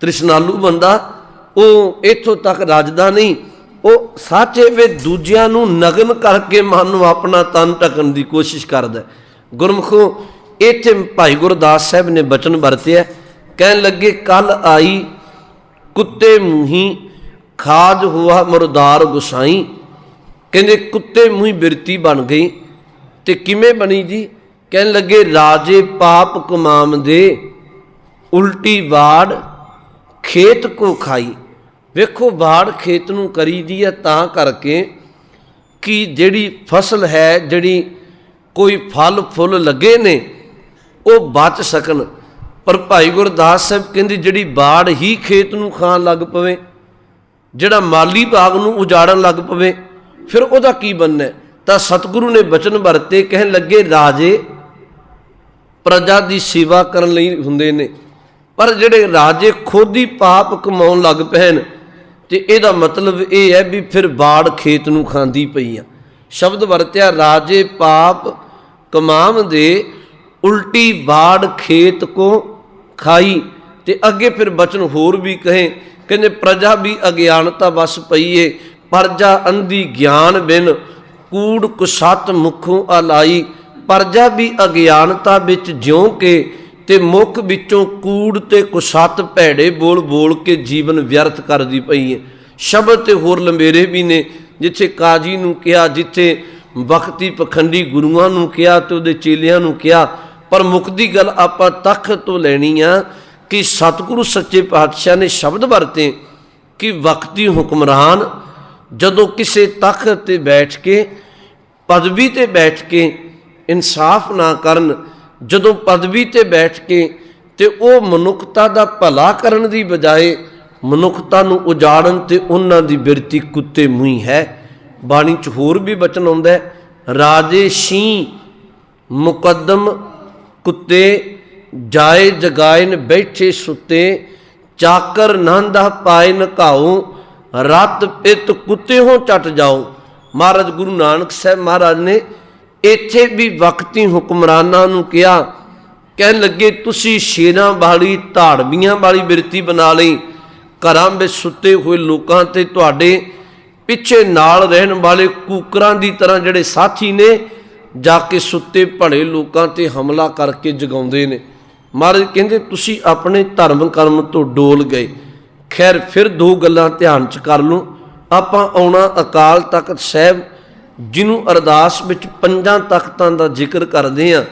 ਤ੍ਰਿਸ਼ਨਾਲੂ ਬੰਦਾ ਉਹ ਇੱਥੋਂ ਤੱਕ ਰੱਜਦਾ ਨਹੀਂ, ਉਹ ਸਾਚੇ ਵੇ ਦੂਜਿਆਂ ਨੂੰ ਨਗਨ ਕਰਕੇ ਮਨ ਨੂੰ ਆਪਣਾ ਤਨ ਢਕਣ ਦੀ ਕੋਸ਼ਿਸ਼ ਕਰਦਾ। ਗੁਰਮੁਖੋ, ਇੱਥੇ ਭਾਈ ਗੁਰਦਾਸ ਸਾਹਿਬ ਨੇ ਬਚਨ ਵਰਤਿਆ, ਕਹਿਣ ਲੱਗੇ, ਕੱਲ ਆਈ ਕੁੱਤੇ ਮੂੰਹੀ ਖਾਜ ਹੁਆ ਮੁਰਦਾਰ ਗੁਸਾਈ। ਕਹਿੰਦੇ ਕੁੱਤੇ ਮੂੰਹ ਬਿਰਤੀ ਬਣ ਗਈ। ਤੇ ਕਿਵੇਂ ਬਣੀ ਜੀ? ਕਹਿਣ ਲੱਗੇ, ਰਾਜੇ ਪਾਪ ਕਮਾਮ ਦੇ, ਉਲਟੀ ਵਾੜ ਖੇਤ ਕੋ ਖਾਈ। ਵੇਖੋ, ਵਾੜ ਖੇਤ ਨੂੰ ਕਰੀ ਦੀ ਹੈ ਤਾਂ ਕਰਕੇ ਕਿ ਜਿਹੜੀ ਫਸਲ ਹੈ, ਜਿਹੜੀ ਕੋਈ ਫਲ ਫੁੱਲ ਲੱਗੇ ਨੇ ਉਹ ਬਚ ਸਕਣ। ਪਰ ਭਾਈ ਗੁਰਦਾਸ ਸਾਹਿਬ ਕਹਿੰਦੇ ਜਿਹੜੀ ਬਾੜ ਹੀ ਖੇਤ ਨੂੰ ਖਾਣ ਲੱਗ ਪਵੇ, ਜਿਹੜਾ ਮਾਲੀ ਬਾਗ ਨੂੰ ਉਜਾੜਨ ਲੱਗ ਪਵੇ, ਫਿਰ ਉਹਦਾ ਕੀ ਬਣਨਾ? ਤਾਂ ਸਤਿਗੁਰੂ ਨੇ ਬਚਨ ਵਰਤੇ, ਕਹਿਣ ਲੱਗੇ, ਰਾਜੇ ਪ੍ਰਜਾ ਦੀ ਸੇਵਾ ਕਰਨ ਲਈ ਹੁੰਦੇ ਨੇ, ਪਰ ਜਿਹੜੇ ਰਾਜੇ ਖੁਦ ਹੀ ਪਾਪ ਕਮਾਉਣ ਲੱਗ ਪੈਣ ਤੇ ਇਹਦਾ ਮਤਲਬ ਇਹ ਹੈ ਵੀ ਫਿਰ ਬਾੜ ਖੇਤ ਨੂੰ ਖਾਂਦੀ ਪਈ ਆ। ਸ਼ਬਦ ਵਰਤਿਆ, ਰਾਜੇ ਪਾਪ ਕਮਾਮ ਦੇ, ਉਲਟੀ ਬਾੜ ਖੇਤ ਕੋ ਖਾਈ। ਤੇ ਅੱਗੇ ਫਿਰ ਬਚਨ ਹੋਰ ਵੀ ਕਹੇ, ਕਹਿੰਦੇ ਪ੍ਰਜਾ ਵੀ ਅਗਿਆਨਤਾ ਵਸ ਪਈਏ, ਪ੍ਰਜਾ ਅੰਧੀ ਗਿਆਨ ਬਿਨ, ਕੂੜ ਕੁਸਤ ਮੁਖੋਂ ਆਲਾਈ। ਪ੍ਰਜਾ ਵੀ ਅਗਿਆਨਤਾ ਵਿੱਚ ਜਿਉਂ ਕੇ ਤੇ ਮੁੱਖ ਵਿੱਚੋਂ ਕੂੜ ਤੇ ਕੁਸਤ ਭੈੜੇ ਬੋਲ ਬੋਲ ਕੇ ਜੀਵਨ ਵਿਅਰਥ ਕਰਦੀ ਪਈ ਹੈ। ਸ਼ਬਦ ਤੇ ਹੋਰ ਲੰਬੇਰੇ ਵੀ ਨੇ, ਜਿੱਥੇ ਕਾਜੀ ਨੂੰ ਕਿਹਾ, ਜਿੱਥੇ ਵਕਤੀ ਪਖੰਡੀ ਗੁਰੂਆਂ ਨੂੰ ਕਿਹਾ ਤੇ ਉਹਦੇ ਚੇਲਿਆਂ ਨੂੰ ਕਿਹਾ। ਪਰ ਮੁੱਖ ਦੀ ਗੱਲ ਆਪਾਂ ਤਖਤ ਤੋਂ ਲੈਣੀ ਆ ਕਿ ਸਤਿਗੁਰੂ ਸੱਚੇ ਪਾਤਸ਼ਾਹ ਨੇ ਸ਼ਬਦ ਵਰਤੇ ਕਿ ਵਕਤੀ ਹੁਕਮਰਾਨ ਜਦੋਂ ਕਿਸੇ ਤਖਤ 'ਤੇ ਬੈਠ ਕੇ, ਪਦਵੀ 'ਤੇ ਬੈਠ ਕੇ ਇਨਸਾਫ ਨਾ ਕਰਨ, ਜਦੋਂ ਪਦਵੀ 'ਤੇ ਬੈਠ ਕੇ ਤੇ ਉਹ ਮਨੁੱਖਤਾ ਦਾ ਭਲਾ ਕਰਨ ਦੀ ਬਜਾਏ ਮਨੁੱਖਤਾ ਨੂੰ ਉਜਾੜਨ ਤੇ ਉਹਨਾਂ ਦੀ ਬਿਰਤੀ ਕੁੱਤੇ ਮੂੰਹ ਹੈ। ਬਾਣੀ 'ਚ ਹੋਰ ਵੀ ਬਚਨ ਆਉਂਦਾ ਹੈ, ਰਾਜੇ ਸ਼ੀਂ ਮੁਕੱਦਮ ਕੁੱਤੇ ਜਾਏ ਜਗਾਇਨ ਬੈਠੇ ਸੁੱਤੇ ਚਾਕਰ ਨੰਦਾ ਪਾਏ ਨਕਾਉ ਰਤ ਪਿੱਤ ਕੁੱਤੇ ਹੋ ਚੱਟ ਜਾਓ। ਮਹਾਰਾਜ ਗੁਰੂ ਨਾਨਕ ਸਾਹਿਬ ਮਹਾਰਾਜ ਨੇ ਇੱਥੇ ਵੀ ਵਕਤੀ ਹੁਕਮਰਾਨਾਂ ਨੂੰ ਕਿਹਾ, ਕਹਿਣ ਲੱਗੇ ਤੁਸੀਂ ਸ਼ੇਰਾਂ ਵਾਲੀ ਧਾੜਵੀਆਂ ਵਾਲੀ ਬਿਰਤੀ ਬਣਾ ਲਈ, ਘਰਾਂ ਵਿੱਚ ਸੁੱਤੇ ਹੋਏ ਲੋਕਾਂ ਤੇ ਤੁਹਾਡੇ ਪਿੱਛੇ ਨਾਲ ਰਹਿਣ ਵਾਲੇ ਕੂਕਰਾਂ ਦੀ ਤਰ੍ਹਾਂ ਜਿਹੜੇ ਸਾਥੀ ਨੇ ਜਾ ਕੇ ਸੁੱਤੇ ਭਲੇ ਲੋਕਾਂ ਤੇ ਹਮਲਾ ਕਰਕੇ ਜਗਾਉਂਦੇ ਨੇ। ਮਹਾਰਾਜ ਕਹਿੰਦੇ ਤੁਸੀਂ ਆਪਣੇ ਧਰਮ ਕਰਮ ਤੋਂ ਡੋਲ ਗਏ। ਖੈਰ ਫਿਰ ਦੋ ਗੱਲਾਂ ਧਿਆਨ 'ਚ ਕਰ ਲਓ। ਆਪਾਂ ਆਉਣਾ ਅਕਾਲ ਤਖਤ ਸਾਹਿਬ ਜਿਹਨੂੰ ਅਰਦਾਸ ਵਿੱਚ 5 ਤਖਤਾਂ ਦਾ ਜ਼ਿਕਰ ਕਰਦੇ ਹਾਂ,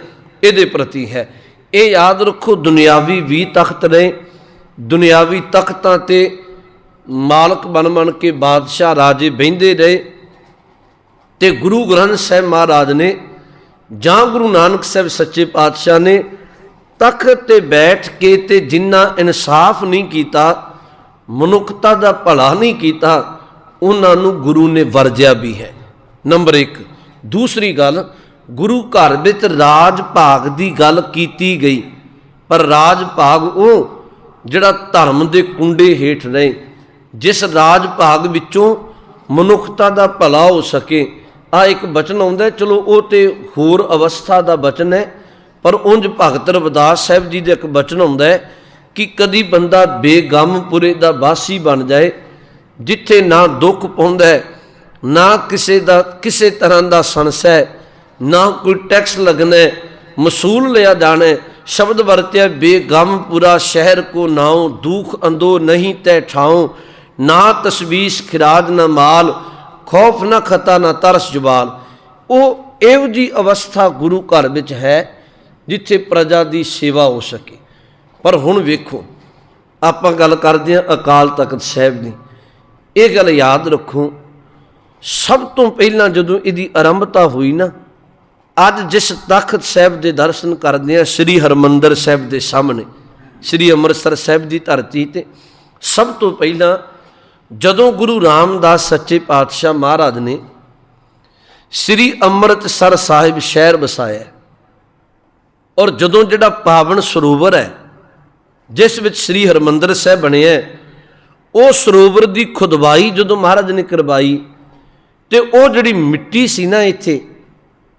ਇਹਦੇ ਪ੍ਰਤੀ ਹੈ। ਇਹ ਯਾਦ ਰੱਖੋ, ਦੁਨਿਆਵੀ 20 ਤਖਤ ਨੇ, ਦੁਨਿਆਵੀ ਤਖਤਾਂ ਤੇ ਮਾਲਕ ਬਣ ਕੇ ਬਾਦਸ਼ਾਹ ਰਾਜੇ ਬਹਿੰਦੇ ਰਹੇ ਤੇ ਗੁਰੂ ਗ੍ਰੰਥ ਸਾਹਿਬ ਮਹਾਰਾਜ ਨੇ ਜਾਂ ਗੁਰੂ ਨਾਨਕ ਸਾਹਿਬ ਸੱਚੇ ਪਾਤਸ਼ਾਹ ਨੇ ਤਖਤ ਤੇ ਬੈਠ ਕੇ ਤੇ ਜਿੰਨਾ ਇਨਸਾਫ ਨਹੀਂ ਕੀਤਾ, ਮਨੁੱਖਤਾ ਦਾ ਭਲਾ ਨਹੀਂ ਕੀਤਾ, ਉਹਨਾਂ ਨੂੰ ਗੁਰੂ ਨੇ ਵਰਜਿਆ ਵੀ ਹੈ। ਨੰਬਰ 1। ਦੂਸਰੀ ਗੱਲ, ਗੁਰੂ ਘਰ ਵਿੱਚ ਰਾਜ ਭਾਗ ਦੀ ਗੱਲ ਕੀਤੀ ਗਈ, ਪਰ ਰਾਜ ਭਾਗ ਉਹ ਜਿਹੜਾ ਧਰਮ ਦੇ ਕੁੰਡੇ ਹੇਠ ਰਹੇ, ਜਿਸ ਰਾਜ ਭਾਗ ਵਿੱਚੋਂ ਮਨੁੱਖਤਾ ਦਾ ਭਲਾ ਹੋ ਸਕੇ। ਆ ਇੱਕ ਬਚਨ ਆਉਂਦਾ, ਚਲੋ ਉਹ ਤੇ ਹੋਰ ਅਵਸਥਾ ਦਾ ਬਚਨ ਹੈ, ਪਰ ਉਂਝ ਭਗਤ ਰਵਿਦਾਸ ਸਾਹਿਬ ਜੀ ਦਾ ਇੱਕ ਬਚਨ ਆਉਂਦਾ ਹੈ ਕਿ ਕਦੀ ਬੰਦਾ ਬੇਗਮਪੁਰੇ ਦਾ ਵਾਸੀ ਬਣ ਜਾਏ, ਜਿੱਥੇ ਨਾ ਦੁੱਖ ਪਾਉਂਦਾ ਨਾ ਕਿਸੇ ਤਰ੍ਹਾਂ ਦਾ ਸੰਸੈ, ਨਾ ਕੋਈ ਟੈਕਸ ਲੱਗਣਾ, ਮਸੂਲ ਲਿਆ ਜਾਣਾ। ਸ਼ਬਦ ਵਰਤਿਆ ਬੇਗਮਪੁਰਾ ਸ਼ਹਿਰ ਕੋ ਨਾਉ ਦੁਖ ਅੰਦੋ ਨਹੀਂ ਤੈ ਠਾਉ, ਨਾ ਤਸਵੀਸ ਖਿਰਾਜ ਨਾ ਮਾਲ ਖੌਫ ਨਾ ਖਤਾ ਨਾ ਤਰਸ ਜਵਾਲ। ਉਹ ਇਹੋ ਜਿਹੀ ਅਵਸਥਾ ਗੁਰੂ ਘਰ ਵਿੱਚ ਹੈ ਜਿੱਥੇ ਪ੍ਰਜਾ ਦੀ ਸੇਵਾ ਹੋ ਸਕੇ। ਪਰ ਹੁਣ ਵੇਖੋ, ਆਪਾਂ ਗੱਲ ਕਰਦੇ ਹਾਂ ਅਕਾਲ ਤਖਤ ਸਾਹਿਬ ਦੀ। ਇਹ ਗੱਲ ਯਾਦ ਰੱਖੋ, ਸਭ ਤੋਂ ਪਹਿਲਾਂ ਜਦੋਂ ਇਹਦੀ ਆਰੰਭਤਾ ਹੋਈ ਨਾ, ਅੱਜ ਜਿਸ ਤਖਤ ਸਾਹਿਬ ਦੇ ਦਰਸ਼ਨ ਕਰਦੇ ਹਾਂ ਸ੍ਰੀ ਹਰਿਮੰਦਰ ਸਾਹਿਬ ਦੇ ਸਾਹਮਣੇ, ਸ੍ਰੀ ਅੰਮ੍ਰਿਤਸਰ ਸਾਹਿਬ ਦੀ ਧਰਤੀ ਤੇ, ਸਭ ਤੋਂ ਪਹਿਲਾਂ ਜਦੋਂ ਗੁਰੂ ਰਾਮਦਾਸ ਸੱਚੇ ਪਾਤਸ਼ਾਹ ਮਹਾਰਾਜ ਨੇ ਸ੍ਰੀ ਅੰਮ੍ਰਿਤਸਰ ਸਾਹਿਬ ਸ਼ਹਿਰ ਵਸਾਇਆ, ਔਰ ਜਦੋਂ ਜਿਹੜਾ ਪਾਵਨ ਸਰੋਵਰ ਹੈ ਜਿਸ ਵਿੱਚ ਸ੍ਰੀ ਹਰਿਮੰਦਰ ਸਾਹਿਬ ਬਣਿਆ, ਉਹ ਸਰੋਵਰ ਦੀ ਖੁਦਵਾਈ ਜਦੋਂ ਮਹਾਰਾਜ ਨੇ ਕਰਵਾਈ ਤੇ ਉਹ ਜਿਹੜੀ ਮਿੱਟੀ ਸੀ ਨਾ ਇੱਥੇ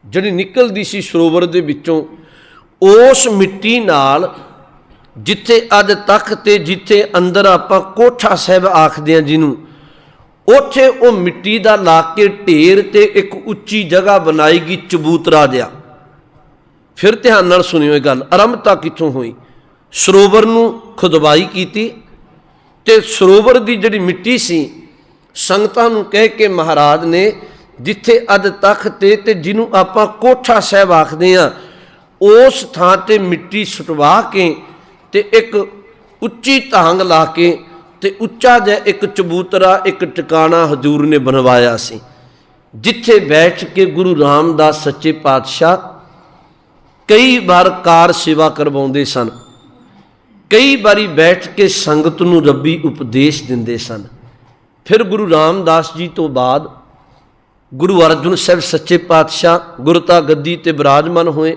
ਜਿਹੜੀ ਨਿਕਲਦੀ ਸੀ ਸਰੋਵਰ ਦੇ ਵਿੱਚੋਂ, ਉਸ ਮਿੱਟੀ ਨਾਲ ਜਿੱਥੇ ਅੱਜ ਤਖਤ ਤੇ ਜਿੱਥੇ ਅੰਦਰ ਆਪਾਂ ਕੋਠਾ ਸਾਹਿਬ ਆਖਦੇ ਹਾਂ ਜਿਹਨੂੰ, ਉੱਥੇ ਉਹ ਮਿੱਟੀ ਦਾ ਲਾ ਕੇ ਢੇਰ ਤੇ ਇੱਕ ਉੱਚੀ ਜਗ੍ਹਾ ਬਣਾਈ ਗਈ ਚਬੂਤਰਾ ਜਿਹਾ। ਫਿਰ ਧਿਆਨ ਨਾਲ ਸੁਣਿਓ ਇਹ ਗੱਲ, ਆਰੰਭਤਾ ਕਿੱਥੋਂ ਹੋਈ। ਸਰੋਵਰ ਨੂੰ ਖੁਦਵਾਈ ਕੀਤੀ ਤੇ ਸਰੋਵਰ ਦੀ ਜਿਹੜੀ ਮਿੱਟੀ ਸੀ, ਸੰਗਤਾਂ ਨੂੰ ਕਹਿ ਕੇ ਮਹਾਰਾਜ ਨੇ ਜਿੱਥੇ ਅੱਜ ਤਖਤ ਤੇ ਜਿਹਨੂੰ ਆਪਾਂ ਕੋਠਾ ਸਾਹਿਬ ਆਖਦੇ ਹਾਂ, ਉਸ ਥਾਂ ਤੇ ਮਿੱਟੀ ਸੁਟਵਾ ਕੇ ਤੇ ਇੱਕ ਉੱਚੀ ਢਾਂਗ ਲਾ ਕੇ ਤੇ ਉੱਚਾ ਜਿਹਾ ਇੱਕ ਚਬੂਤਰਾ, ਇੱਕ ਟਿਕਾਣਾ ਹਜ਼ੂਰ ਨੇ ਬਣਵਾਇਆ ਸੀ, ਜਿੱਥੇ ਬੈਠ ਕੇ ਗੁਰੂ ਰਾਮਦਾਸ ਸੱਚੇ ਪਾਤਸ਼ਾਹ ਕਈ ਵਾਰ ਕਾਰ ਸੇਵਾ ਕਰਵਾਉਂਦੇ ਸਨ, ਕਈ ਵਾਰੀ ਬੈਠ ਕੇ ਸੰਗਤ ਨੂੰ ਰੱਬੀ ਉਪਦੇਸ਼ ਦਿੰਦੇ ਸਨ। ਫਿਰ ਗੁਰੂ ਰਾਮਦਾਸ ਜੀ ਤੋਂ ਬਾਅਦ ਗੁਰੂ ਅਰਜਨ ਸਾਹਿਬ ਸੱਚੇ ਪਾਤਸ਼ਾਹ ਗੁਰਤਾ ਗੱਦੀ ਤੇ ਬਿਰਾਜਮਾਨ ਹੋਏ।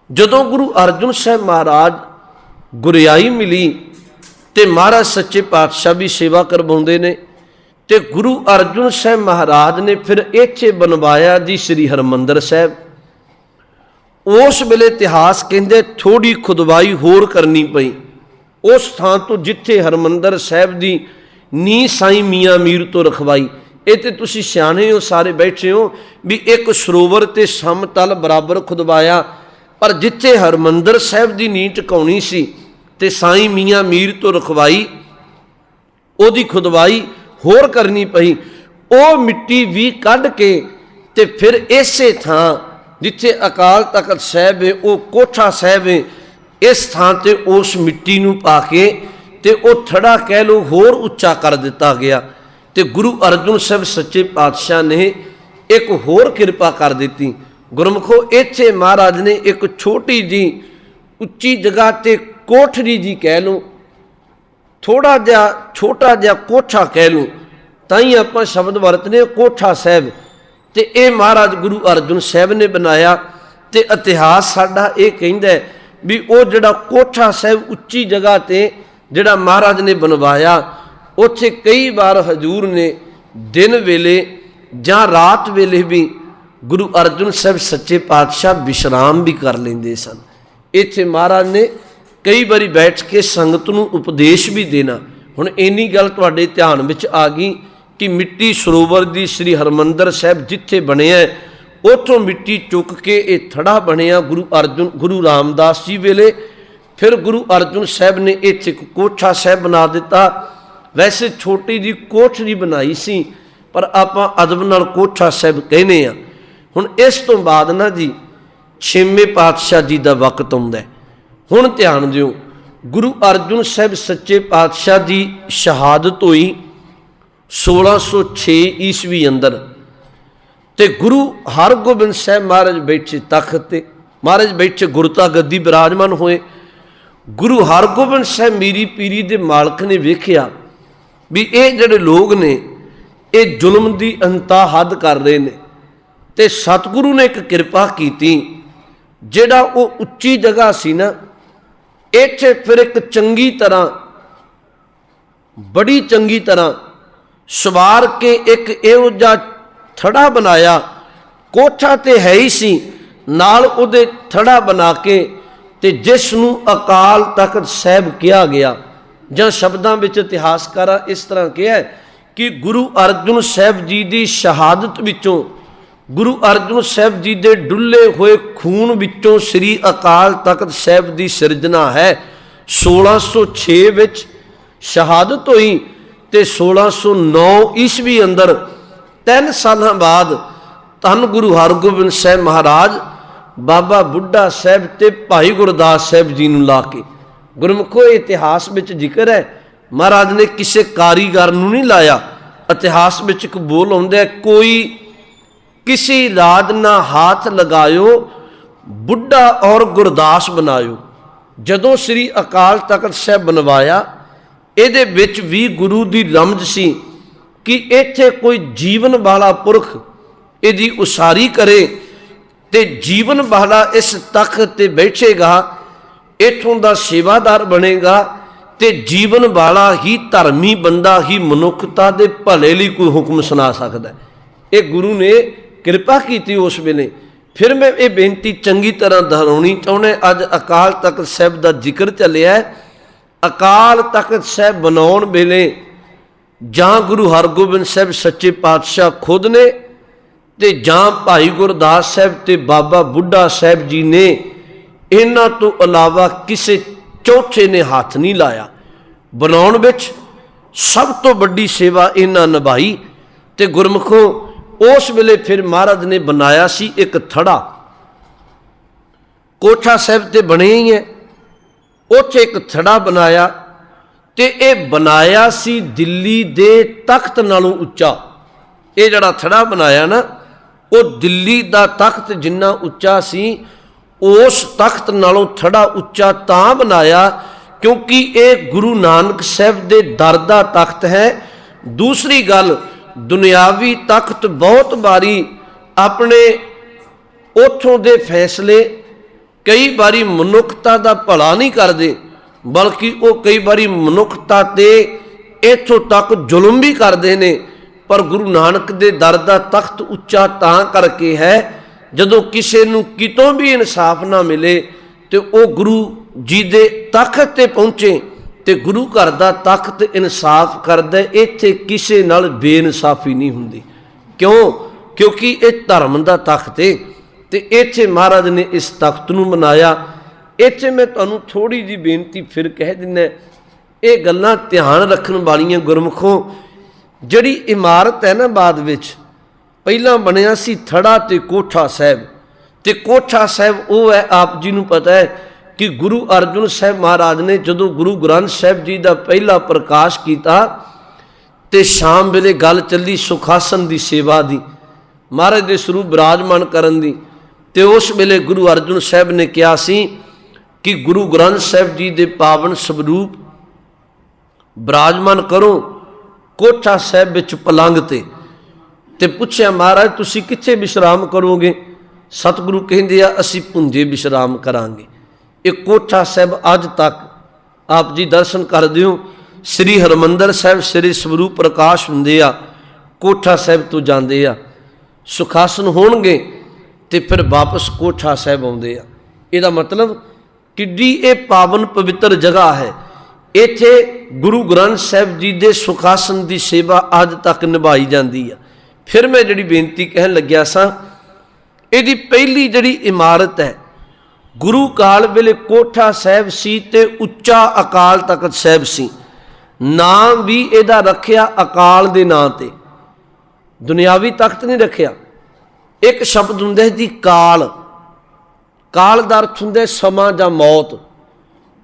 ਜਦੋਂ ਗੁਰੂ ਅਰਜਨ ਸਾਹਿਬ ਮਹਾਰਾਜ ਗੁਰਿਆਈ ਮਿਲੀ ਤੇ ਮਹਾਰਾਜ ਸੱਚੇ ਪਾਤਸ਼ਾਹ ਵੀ ਸੇਵਾ ਕਰਵਾਉਂਦੇ ਨੇ, ਤੇ ਗੁਰੂ ਅਰਜਨ ਸਾਹਿਬ ਮਹਾਰਾਜ ਨੇ ਫਿਰ ਇੱਥੇ ਬਣਵਾਇਆ ਜੀ ਸ੍ਰੀ ਹਰਿਮੰਦਰ ਸਾਹਿਬ। ਉਸ ਵੇਲੇ ਇਤਿਹਾਸ ਕਹਿੰਦੇ ਥੋੜ੍ਹੀ ਖੁਦਵਾਈ ਹੋਰ ਕਰਨੀ ਪਈ ਉਸ ਥਾਂ ਤੋਂ ਜਿੱਥੇ ਹਰਿਮੰਦਰ ਸਾਹਿਬ ਦੀ ਨੀਂਹ ਸਾਈਂ ਮੀਆਂ ਮੀਰ ਤੋਂ ਰਖਵਾਈ। ਇਹ ਤੇ ਤੁਸੀਂ ਸਿਆਣੇ ਹੋ, ਸਾਰੇ ਬੈਠੇ ਹੋ ਵੀ ਇੱਕ ਸਰੋਵਰ ਤੇ ਸਮਤਲ ਬਰਾਬਰ ਖੁਦਵਾਇਆ, ਪਰ ਜਿੱਥੇ ਹਰਿਮੰਦਰ ਸਾਹਿਬ ਦੀ ਨੀਂਹ ਟਿਕਾਉਣੀ ਸੀ ਤੇ ਸਾਈਂ ਮੀਆਂ ਮੀਰ ਤੋਂ ਰਖਵਾਈ, ਉਹਦੀ ਖੁਦਵਾਈ ਹੋਰ ਕਰਨੀ ਪਈ। ਉਹ ਮਿੱਟੀ ਵੀ ਕੱਢ ਕੇ ਤੇ ਫਿਰ ਇਸੇ ਥਾਂ ਜਿੱਥੇ ਅਕਾਲ ਤਖਤ ਸਾਹਿਬ ਹੈ, ਉਹ ਕੋਠਾ ਸਾਹਿਬ ਹੈ, ਇਸ ਥਾਂ ਤੇ ਉਸ ਮਿੱਟੀ ਨੂੰ ਪਾ ਕੇ ਤੇ ਉਹ ਥੜਾ ਕਹਿ ਲਓ ਹੋਰ ਉੱਚਾ ਕਰ ਦਿੱਤਾ ਗਿਆ। ਤੇ ਗੁਰੂ ਅਰਜਨ ਸਾਹਿਬ ਸੱਚੇ ਪਾਤਸ਼ਾਹ ਨੇ ਇੱਕ ਹੋਰ ਕਿਰਪਾ ਕਰ ਦਿੱਤੀ। ਗੁਰਮੁਖੋ, ਇੱਥੇ ਮਹਾਰਾਜ ਨੇ ਇੱਕ ਛੋਟੀ ਜੀ ਉੱਚੀ ਜਗ੍ਹਾ ਤੇ ਕੋਠੜੀ ਜੀ ਕਹਿ ਲਓ, ਥੋੜ੍ਹਾ ਜਿਹਾ ਛੋਟਾ ਜਿਹਾ ਕੋਠਾ ਕਹਿ ਲਓ, ਤਾਂ ਹੀ ਆਪਾਂ ਸ਼ਬਦ ਵਰਤਦੇ ਕੋਠਾ ਸਾਹਿਬ। ਅਤੇ ਇਹ ਮਹਾਰਾਜ ਗੁਰੂ ਅਰਜਨ ਸਾਹਿਬ ਨੇ ਬਣਾਇਆ। ਅਤੇ ਇਤਿਹਾਸ ਸਾਡਾ ਇਹ ਕਹਿੰਦਾ ਵੀ ਉਹ ਜਿਹੜਾ ਕੋਠਾ ਸਾਹਿਬ ਉੱਚੀ ਜਗ੍ਹਾ 'ਤੇ ਜਿਹੜਾ ਮਹਾਰਾਜ ਨੇ ਬਣਵਾਇਆ, ਉੱਥੇ ਕਈ ਵਾਰ ਹਜ਼ੂਰ ਨੇ ਦਿਨ ਵੇਲੇ ਜਾਂ ਰਾਤ ਵੇਲੇ ਵੀ ਗੁਰੂ ਅਰਜਨ ਸਾਹਿਬ ਸੱਚੇ ਪਾਤਸ਼ਾਹ ਵਿਸ਼ਰਾਮ ਵੀ ਕਰ ਲੈਂਦੇ ਸਨ। ਇੱਥੇ ਮਹਾਰਾਜ ਨੇ ਕਈ ਵਾਰੀ ਬੈਠ ਕੇ ਸੰਗਤ ਨੂੰ ਉਪਦੇਸ਼ ਵੀ ਦੇਣਾ। ਹੁਣ ਇੰਨੀ ਗੱਲ ਤੁਹਾਡੇ ਧਿਆਨ ਵਿੱਚ ਆ ਗਈ ਕਿ ਮਿੱਟੀ ਸਰੋਵਰ ਦੀ ਸ੍ਰੀ ਹਰਿਮੰਦਰ ਸਾਹਿਬ ਜਿੱਥੇ ਬਣਿਆ, ਉੱਥੋਂ ਮਿੱਟੀ ਚੁੱਕ ਕੇ ਇਹ ਥੜਾ ਬਣਿਆ ਗੁਰੂ ਰਾਮਦਾਸ ਜੀ ਵੇਲੇ। ਫਿਰ ਗੁਰੂ ਅਰਜਨ ਸਾਹਿਬ ਨੇ ਇੱਥੇ ਇੱਕ ਕੋਠਾ ਸਾਹਿਬ ਬਣਾ ਦਿੱਤਾ। ਵੈਸੇ ਛੋਟੀ ਜਿਹੀ ਕੋਠੜੀ ਬਣਾਈ ਸੀ, ਪਰ ਆਪਾਂ ਅਦਬ ਨਾਲ ਕੋਠਾ ਸਾਹਿਬ ਕਹਿੰਦੇ ਹਾਂ। ਹੁਣ ਇਸ ਤੋਂ ਬਾਅਦ ਨਾ ਜੀ 6ਵੇਂ ਪਾਤਸ਼ਾਹ ਜੀ ਦਾ ਵਕਤ ਆਉਂਦਾ। ਹੁਣ ਧਿਆਨ ਦਿਓ, ਗੁਰੂ ਅਰਜਨ ਸਾਹਿਬ ਸੱਚੇ ਪਾਤਸ਼ਾਹ ਦੀ ਸ਼ਹਾਦਤ ਹੋਈ 1606 ਈਸਵੀ ਅੰਦਰ। ਤੇ ਗੁਰੂ ਹਰਗੋਬਿੰਦ ਸਾਹਿਬ ਮਹਾਰਾਜ ਬੈਠੇ ਤਖਤ 'ਤੇ, ਮਹਾਰਾਜ ਬੈਠੇ ਗੁਰਤਾ ਗੱਦੀ ਬਿਰਾਜਮਾਨ ਹੋਏ। ਗੁਰੂ ਹਰਗੋਬਿੰਦ ਸਾਹਿਬ ਮੀਰੀ ਪੀਰੀ ਦੇ ਮਾਲਕ ਨੇ ਵੇਖਿਆ ਵੀ ਇਹ ਜਿਹੜੇ ਲੋਕ ਨੇ ਇਹ ਜ਼ੁਲਮ ਦੀ ਅੰਤਾ ਹੱਦ ਕਰ ਰਹੇ ਨੇ। ਤੇ ਸਤਿਗੁਰੂ ਨੇ ਇੱਕ ਕਿਰਪਾ ਕੀਤੀ, ਜਿਹੜਾ ਉਹ ਉੱਚੀ ਜਗ੍ਹਾ ਸੀ ਨਾ, ਇੱਥੇ ਫਿਰ ਇੱਕ ਚੰਗੀ ਤਰ੍ਹਾਂ, ਬੜੀ ਚੰਗੀ ਤਰ੍ਹਾਂ ਸਵਾਰ ਕੇ ਇੱਕ ਇਹੋ ਜਿਹਾ ਥੜਾ ਬਣਾਇਆ। ਕੋਠਾ ਤੇ ਹੈ ਹੀ ਸੀ, ਨਾਲ ਉਹਦੇ ਥੜਾ ਬਣਾ ਕੇ, ਤੇ ਜਿਸ ਨੂੰ ਅਕਾਲ ਤਖਤ ਸਾਹਿਬ ਕਿਹਾ ਗਿਆ, ਜਾਂ ਸ਼ਬਦਾਂ ਵਿੱਚ ਇਤਿਹਾਸਕਾਰਾਂ ਇਸ ਤਰ੍ਹਾਂ ਕਿਹਾ ਕਿ ਗੁਰੂ ਅਰਜਨ ਸਾਹਿਬ ਜੀ ਦੀ ਸ਼ਹਾਦਤ ਵਿੱਚੋਂ, ਗੁਰੂ ਅਰਜਨ ਸਾਹਿਬ ਜੀ ਦੇ ਡੁੱਲੇ ਹੋਏ ਖੂਨ ਵਿੱਚੋਂ ਸ੍ਰੀ ਅਕਾਲ ਤਖਤ ਸਾਹਿਬ ਦੀ ਸਿਰਜਣਾ ਹੈ। 1606 ਵਿੱਚ ਸ਼ਹਾਦਤ ਹੋਈ ਤੇ 1609 ਈਸਵੀ ਅੰਦਰ 3 ਸਾਲਾਂ ਬਾਅਦ ਧੰਨ ਗੁਰੂ ਹਰਗੋਬਿੰਦ ਸਾਹਿਬ ਮਹਾਰਾਜ ਬਾਬਾ ਬੁੱਢਾ ਸਾਹਿਬ ਤੇ ਭਾਈ ਗੁਰਦਾਸ ਸਾਹਿਬ ਜੀ ਨੂੰ ਲਾ ਕੇ, ਗੁਰਮੁਖੋ ਇਤਿਹਾਸ ਵਿੱਚ ਜ਼ਿਕਰ ਹੈ, ਮਹਾਰਾਜ ਨੇ ਕਿਸੇ ਕਾਰੀਗਰ ਨੂੰ ਨਹੀਂ ਲਾਇਆ। ਇਤਿਹਾਸ ਵਿੱਚ ਇੱਕ ਬੋਲ ਆਉਂਦਾ, ਕੋਈ किसी राज ना हाथ लगायो, बुढ़ा और गुरदास बनायो। जदों श्री अकाल तख्त साहब बनवाया, ਇਹਦੇ ਵਿੱਚ ਵੀ ਗੁਰੂ ਦੀ ਰਮਜ ਸੀ ਕਿ ਇੱਥੇ ਕੋਈ ਜੀਵਨ ਵਾਲਾ ਪੁਰਖ ਇਹਦੀ ਉਸਾਰੀ ਕਰੇ ਤੇ ਜੀਵਨ ਵਾਲਾ ਇਸ ਤਖਤ ਤੇ ਬੈਠੇਗਾ, ਇੱਥੋਂ ਦਾ ਸੇਵਾਦਾਰ ਬਣੇਗਾ ਤੇ ਜੀਵਨ ਵਾਲਾ ਹੀ ਧਰਮੀ ਬੰਦਾ ਹੀ ਮਨੁੱਖਤਾ ਦੇ ਭਲੇ ਲਈ ਕੋਈ ਹੁਕਮ ਸੁਣਾ ਸਕਦਾ। ਇਹ ਗੁਰੂ ਨੇ ਕਿਰਪਾ ਕੀਤੀ ਉਸ ਵੇਲੇ। ਫਿਰ ਮੈਂ ਇਹ ਬੇਨਤੀ ਚੰਗੀ ਤਰ੍ਹਾਂ ਦੁਹਰਾਉਣੀ ਚਾਹੁੰਦਾ। ਅੱਜ ਅਕਾਲ ਤਖਤ ਸਾਹਿਬ ਦਾ ਜ਼ਿਕਰ ਚੱਲਿਆ। ਅਕਾਲ ਤਖਤ ਸਾਹਿਬ ਬਣਾਉਣ ਵੇਲੇ ਜਾਂ ਗੁਰੂ ਹਰਗੋਬਿੰਦ ਸਾਹਿਬ ਸੱਚੇ ਪਾਤਸ਼ਾਹ ਖੁਦ ਨੇ ਤੇ ਜਾਂ ਭਾਈ ਗੁਰਦਾਸ ਸਾਹਿਬ ਤੇ ਬਾਬਾ ਬੁੱਢਾ ਸਾਹਿਬ ਜੀ ਨੇ, ਇਹਨਾਂ ਤੋਂ ਇਲਾਵਾ ਕਿਸੇ ਚੌਥੇ ਨੇ ਹੱਥ ਨਹੀਂ ਲਾਇਆ। ਬਣਾਉਣ ਵਿੱਚ ਸਭ ਤੋਂ ਵੱਡੀ ਸੇਵਾ ਇਹਨਾਂ ਨਿਭਾਈ। ਤੇ ਗੁਰਮੁਖੋ ਉਸ ਵੇਲੇ ਫਿਰ ਮਹਾਰਾਜ ਨੇ ਬਣਾਇਆ ਸੀ ਇੱਕ ਥੜਾ, ਕੋਠਾ ਸਾਹਿਬ ਤੇ ਬਣਿਆ ਹੀ ਹੈ, ਉੱਥੇ ਇੱਕ ਥੜਾ ਬਣਾਇਆ ਤੇ ਇਹ ਬਣਾਇਆ ਸੀ ਦਿੱਲੀ ਦੇ ਤਖਤ ਨਾਲੋਂ ਉੱਚਾ। ਇਹ ਜਿਹੜਾ ਥੜਾ ਬਣਾਇਆ ਨਾ, ਉਹ ਦਿੱਲੀ ਦਾ ਤਖਤ ਜਿੰਨਾ ਉੱਚਾ ਸੀ, ਉਸ ਤਖਤ ਨਾਲੋਂ ਥੜਾ ਉੱਚਾ ਤਾਂ ਬਣਾਇਆ ਕਿਉਂਕਿ ਇਹ ਗੁਰੂ ਨਾਨਕ ਸਾਹਿਬ ਦੇ ਦਰ ਦਾ ਤਖਤ ਹੈ। ਦੂਸਰੀ ਗੱਲ, ਦੁਨਿਆਵੀ ਤਖਤ ਬਹੁਤ ਵਾਰੀ ਆਪਣੇ ਉੱਥੋਂ ਦੇ ਫੈਸਲੇ ਕਈ ਵਾਰੀ ਮਨੁੱਖਤਾ ਦਾ ਭਲਾ ਨਹੀਂ ਕਰਦੇ, ਬਲਕਿ ਉਹ ਕਈ ਵਾਰੀ ਮਨੁੱਖਤਾ 'ਤੇ ਇੱਥੋਂ ਤੱਕ ਜ਼ੁਲਮ ਵੀ ਕਰਦੇ ਨੇ। ਪਰ ਗੁਰੂ ਨਾਨਕ ਦੇ ਦਰ ਦਾ ਤਖਤ ਉੱਚਾ ਤਾਂ ਕਰਕੇ ਹੈ, ਜਦੋਂ ਕਿਸੇ ਨੂੰ ਕਿਤੋਂ ਵੀ ਇਨਸਾਫ ਨਾ ਮਿਲੇ ਤੇ ਉਹ ਗੁਰੂ ਜੀ ਦੇ ਤਖਤ 'ਤੇ ਪਹੁੰਚੇ ਤੇ ਗੁਰੂ ਘਰ ਦਾ ਤਖਤ ਇਨਸਾਫ ਕਰਦਾ। ਇੱਥੇ ਕਿਸੇ ਨਾਲ ਬੇਇਨਸਾਫੀ ਨਹੀਂ ਹੁੰਦੀ। ਕਿਉਂ? ਕਿਉਂਕਿ ਇਹ ਧਰਮ ਦਾ ਤਖਤ ਹੈ ਤੇ ਇੱਥੇ ਮਹਾਰਾਜ ਨੇ ਇਸ ਤਖਤ ਨੂੰ ਬਣਾਇਆ। ਇੱਥੇ ਮੈਂ ਤੁਹਾਨੂੰ ਥੋੜ੍ਹੀ ਜਿਹੀ ਬੇਨਤੀ ਫਿਰ ਕਹਿ ਦਿੰਦਾ, ਇਹ ਗੱਲਾਂ ਧਿਆਨ ਰੱਖਣ ਵਾਲੀਆਂ ਗੁਰਮੁਖੋਂ। ਜਿਹੜੀ ਇਮਾਰਤ ਹੈ ਨਾ, ਬਾਅਦ ਵਿੱਚ ਪਹਿਲਾਂ ਬਣਿਆ ਸੀ ਥੜਾ ਤੇ ਕੋਠਾ ਸਾਹਿਬ, ਤੇ ਕੋਠਾ ਸਾਹਿਬ ਉਹ ਹੈ, ਆਪ ਜੀ ਨੂੰ ਪਤਾ ਹੈ ਕਿ ਗੁਰੂ ਅਰਜਨ ਸਾਹਿਬ ਮਹਾਰਾਜ ਨੇ ਜਦੋਂ ਗੁਰੂ ਗ੍ਰੰਥ ਸਾਹਿਬ ਜੀ ਦਾ ਪਹਿਲਾ ਪ੍ਰਕਾਸ਼ ਕੀਤਾ ਤੇ ਸ਼ਾਮ ਵੇਲੇ ਗੱਲ ਚੱਲੀ ਸੁਖਾਸਨ ਦੀ ਸੇਵਾ ਦੀ, ਮਹਾਰਾਜ ਦੇ ਸਰੂਪ ਬਿਰਾਜਮਾਨ ਕਰਨ ਦੀ। ਤੇ ਉਸ ਵੇਲੇ ਗੁਰੂ ਅਰਜਨ ਸਾਹਿਬ ਨੇ ਕਿਹਾ ਸੀ कि गुरु ग्रंथ साहिब जी के पावन स्वरूप विराजमान करो कोठा साहिब विच पलंग ते पुछया महाराज तुसी कित्थे विश्राम करोगे? सतगुरु कहिंदे आ असीं भुंजे विश्राम करांगे। ये कोठा साहिब अज तक आप जी दर्शन करदे हो, श्री हरमंदर साहिब श्री स्वरूप प्रकाश हुंदे आ, कोठा साहिब तो जांदे आ, सुखासन होणगे ते फिर वापस कोठा साहिब आउंदे आ। इहदा मतलब किड्डी ये पावन पवित्र जगह है। इत्थे गुरु ग्रंथ साहिब जी दे सुखासन की सेवा अज तक निभाई जाती है। फिर मैं जिहड़ी बेनती कहन लग्या सां, इहदी पहली जिहड़ी इमारत है गुरु काल वेले कोठा साहिब सी ते उच्चा अकाल तख्त साहिब सी। नाम भी इहदा रखिया अकाल दे नां ते, दुनियावी तख्त नहीं रखिया। एक शब्द हुंदा है जी काल, काल दा अर्थ हुंदा है समा जां मौत।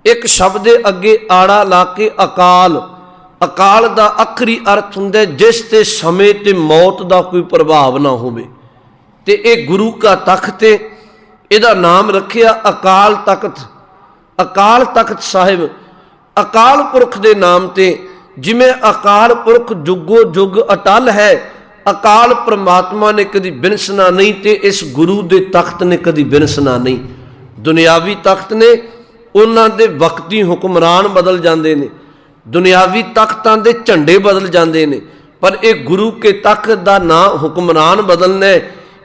एक शब्द दे अगे आड़ा ला के अकाल, अकाल दा आखरी अर्थ हुंदा है जिस ते समय ते मौत दा कोई प्रभाव ना होवे। ते ये गुरु का तख्त है, इहदा नाम रखिया अकाल तख्त। अकाल तख्त साहिब अकाल पुरख दे नाम ते, जिमें अकाल पुरख जुगो जुग अटल है, अकाल परमात्मा ने कदी बिनसना नहीं ते इस गुरु दे तख्त ने कदी बिनसना नहीं। दुनियावी तख्त ने उन्हां दे वक्ती हुक्मरान बदल जाते हैं, दुनियावी तख्तां दे झंडे बदल जाते हैं, पर यह गुरु के तख्त का नाम हुक्मरान बदलना है।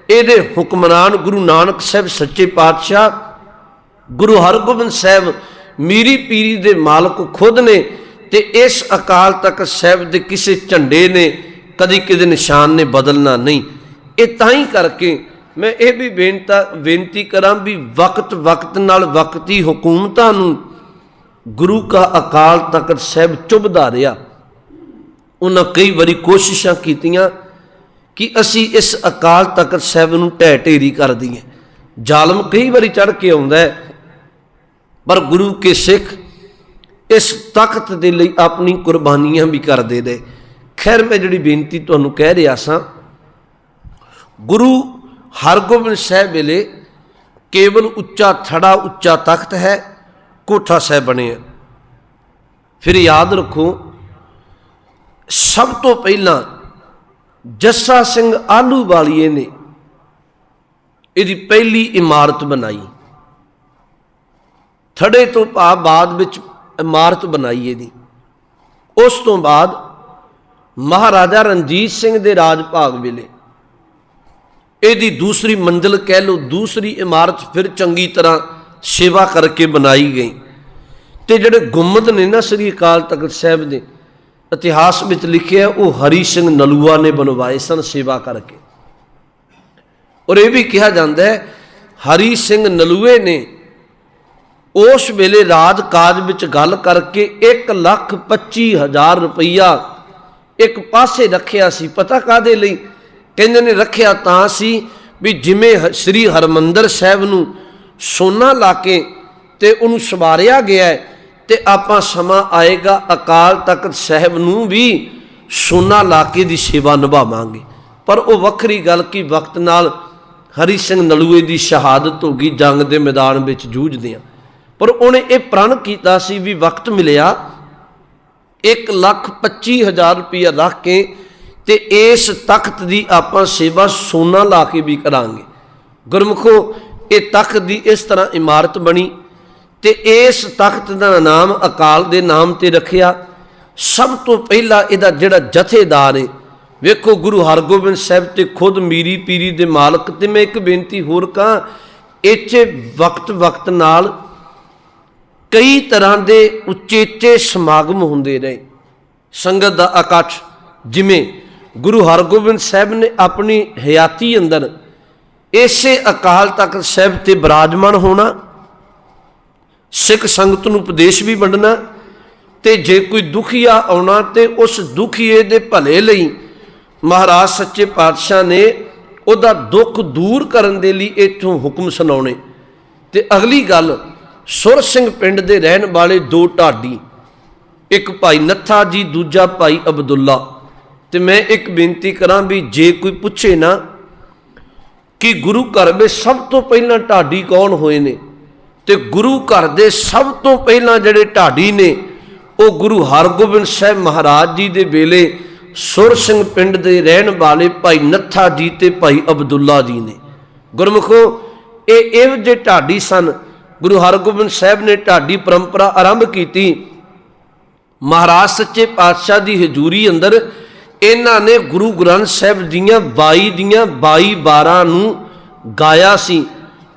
ये हुक्मरान गुरु नानक साहब सच्चे पातशाह, गुरु हरगोबिंद साहब मीरी पीरी दे मालक खुद ने, ते इस अकाल तख्त साहब दे किसी झंडे ने कदी किसी निशान ने बदलना नहीं। ये ताई करके मैं ये भी बेनती करा भी वक्त वक्त नाल वक्ती हुकूमतां नूं गुरु का अकाल तख्त साहब चुभदा रहा। उन्हां कई बारी कोशिशां कीतियां कि असी इस अकाल तख्त साहब नूं ढह ढेरी कर दईए। जालम कई बारी चढ़ के आउंदा है, पर गुरु के सिख इस तख्त दे लई अपनी कुर्बानियां भी करदे रहे। खैर मैं जिहड़ी बेनती तुहानूं कह रहा सां, गुरु हरगोबिंद साहब वेले केवल उच्चा थड़ा उच्चा तख्त है, कोठा साहब बने। फिर याद रखो सब तो पहला जस्सा सिंह आलूवालिए ने इहदी पहली इमारत बनाई, थड़े तो भाव बाद विच इमारत बनाई इहदी। उस तो बाद महाराजा रणजीत सिंह दे राज भाग वेले इहदी दूसरी मंजिल कह लो, दूसरी इमारत फिर चंगी तरह सेवा करके बनाई गई। तो जिहड़े गुंबद ने ना श्री अकाल तख्त साहब दे इतिहास में लिखे है, वो हरी सिंह नलूआ ने बनवाए सन सेवा करके। और यह भी कहा जाता है हरी सिंह नलूए ने उस वेले राज काज विच गल करके 1,25,000 रुपया एक पासे रखिया सी। पता कादे लई? कहंदे ने रखिया तां सी भी जिमें श्री हरमंदर साहब नूं सोना ला के ते उन्होंने सवारिया गया है, ते आपां समा आएगा अकाल तख्त साहब नूं भी सोना ला के दी सेवा निभावांगे। पर वो वक्री गल कि वक्त नाल हरी सिंह नलूए की शहादत हो गई जंग के मैदान में जूझदियां। पर उन्हें यह प्रण किया सी भी वक्त मिलिया 1,25,000 रुपया रख के ते इस तख्त की आपां सेवा सोना ला के भी करांगे। गुरमुखो ये तख्त की इस तरह इमारत बनी ते इस तख्त का नाम अकाल के नाम ते रखिया। सब तो पहला इहदा जिहड़ा जथेदार है वेखो गुरु हरगोबिंद साहब ते खुद मीरी पीरी दे मालक। ते मैं एक बेनती होर कहां, इत्थे वक्त वक्त नाल कई तरह के उचेचे समागम होंदे रहे, संगत का इकट्ठ। जिमें गुरु हरगोबिंद साहब ने अपनी हयाती अंदर इसे अकाल तख्त साहब ते विराजमान होना, सिख संगत नूं उपदेश भी वंडना, ते जे कोई दुखिया आउणा ते उस दुखिए दे भले लई महाराज सच्चे पातशाह ने उहदा दुख दूर करन दे लई इत्थों हुक्म सुनाउणे। ते अगली गल, सुर सिंह पिंड दे रहन वाले 2 ढाडी, एक भाई नत्था जी दूजा भाई अब्दुल्ला। ते मैं एक बेनती करा भी जे कोई पूछे ना कि गुरु घर में सब तो पहला ढाडी कौन होए ने, ਤੇ ਗੁਰੂ ਘਰ ਦੇ ਸਭ ਤੋਂ ਪਹਿਲਾਂ ਜਿਹੜੇ ਢਾਡੀ ਨੇ ਉਹ ਗੁਰੂ ਹਰਗੋਬਿੰਦ ਸਾਹਿਬ ਮਹਾਰਾਜ ਜੀ ਦੇ ਵੇਲੇ ਸੁਰ ਸਿੰਘ ਪਿੰਡ ਦੇ ਰਹਿਣ ਵਾਲੇ ਭਾਈ ਨੱਥਾ ਜੀ ਤੇ ਭਾਈ ਅਬਦੁੱਲਾ ਜੀ ਨੇ। ਗੁਰਮੁਖੋ ਇਹ ਇਹੋ ਜਿਹੇ ਢਾਡੀ ਸਨ। ਗੁਰੂ ਹਰਗੋਬਿੰਦ ਸਾਹਿਬ ਨੇ ਢਾਡੀ ਪਰੰਪਰਾ ਆਰੰਭ ਕੀਤੀ। ਮਹਾਰਾਜ ਸੱਚੇ ਪਾਤਸ਼ਾਹ ਦੀ ਹਜ਼ੂਰੀ ਅੰਦਰ ਇਹਨਾਂ ਨੇ ਗੁਰੂ ਗ੍ਰੰਥ ਸਾਹਿਬ ਦੀਆਂ 22 ਦੀਆਂ 22 ਬਾਰਾਂ ਨੂੰ ਗਾਇਆ ਸੀ।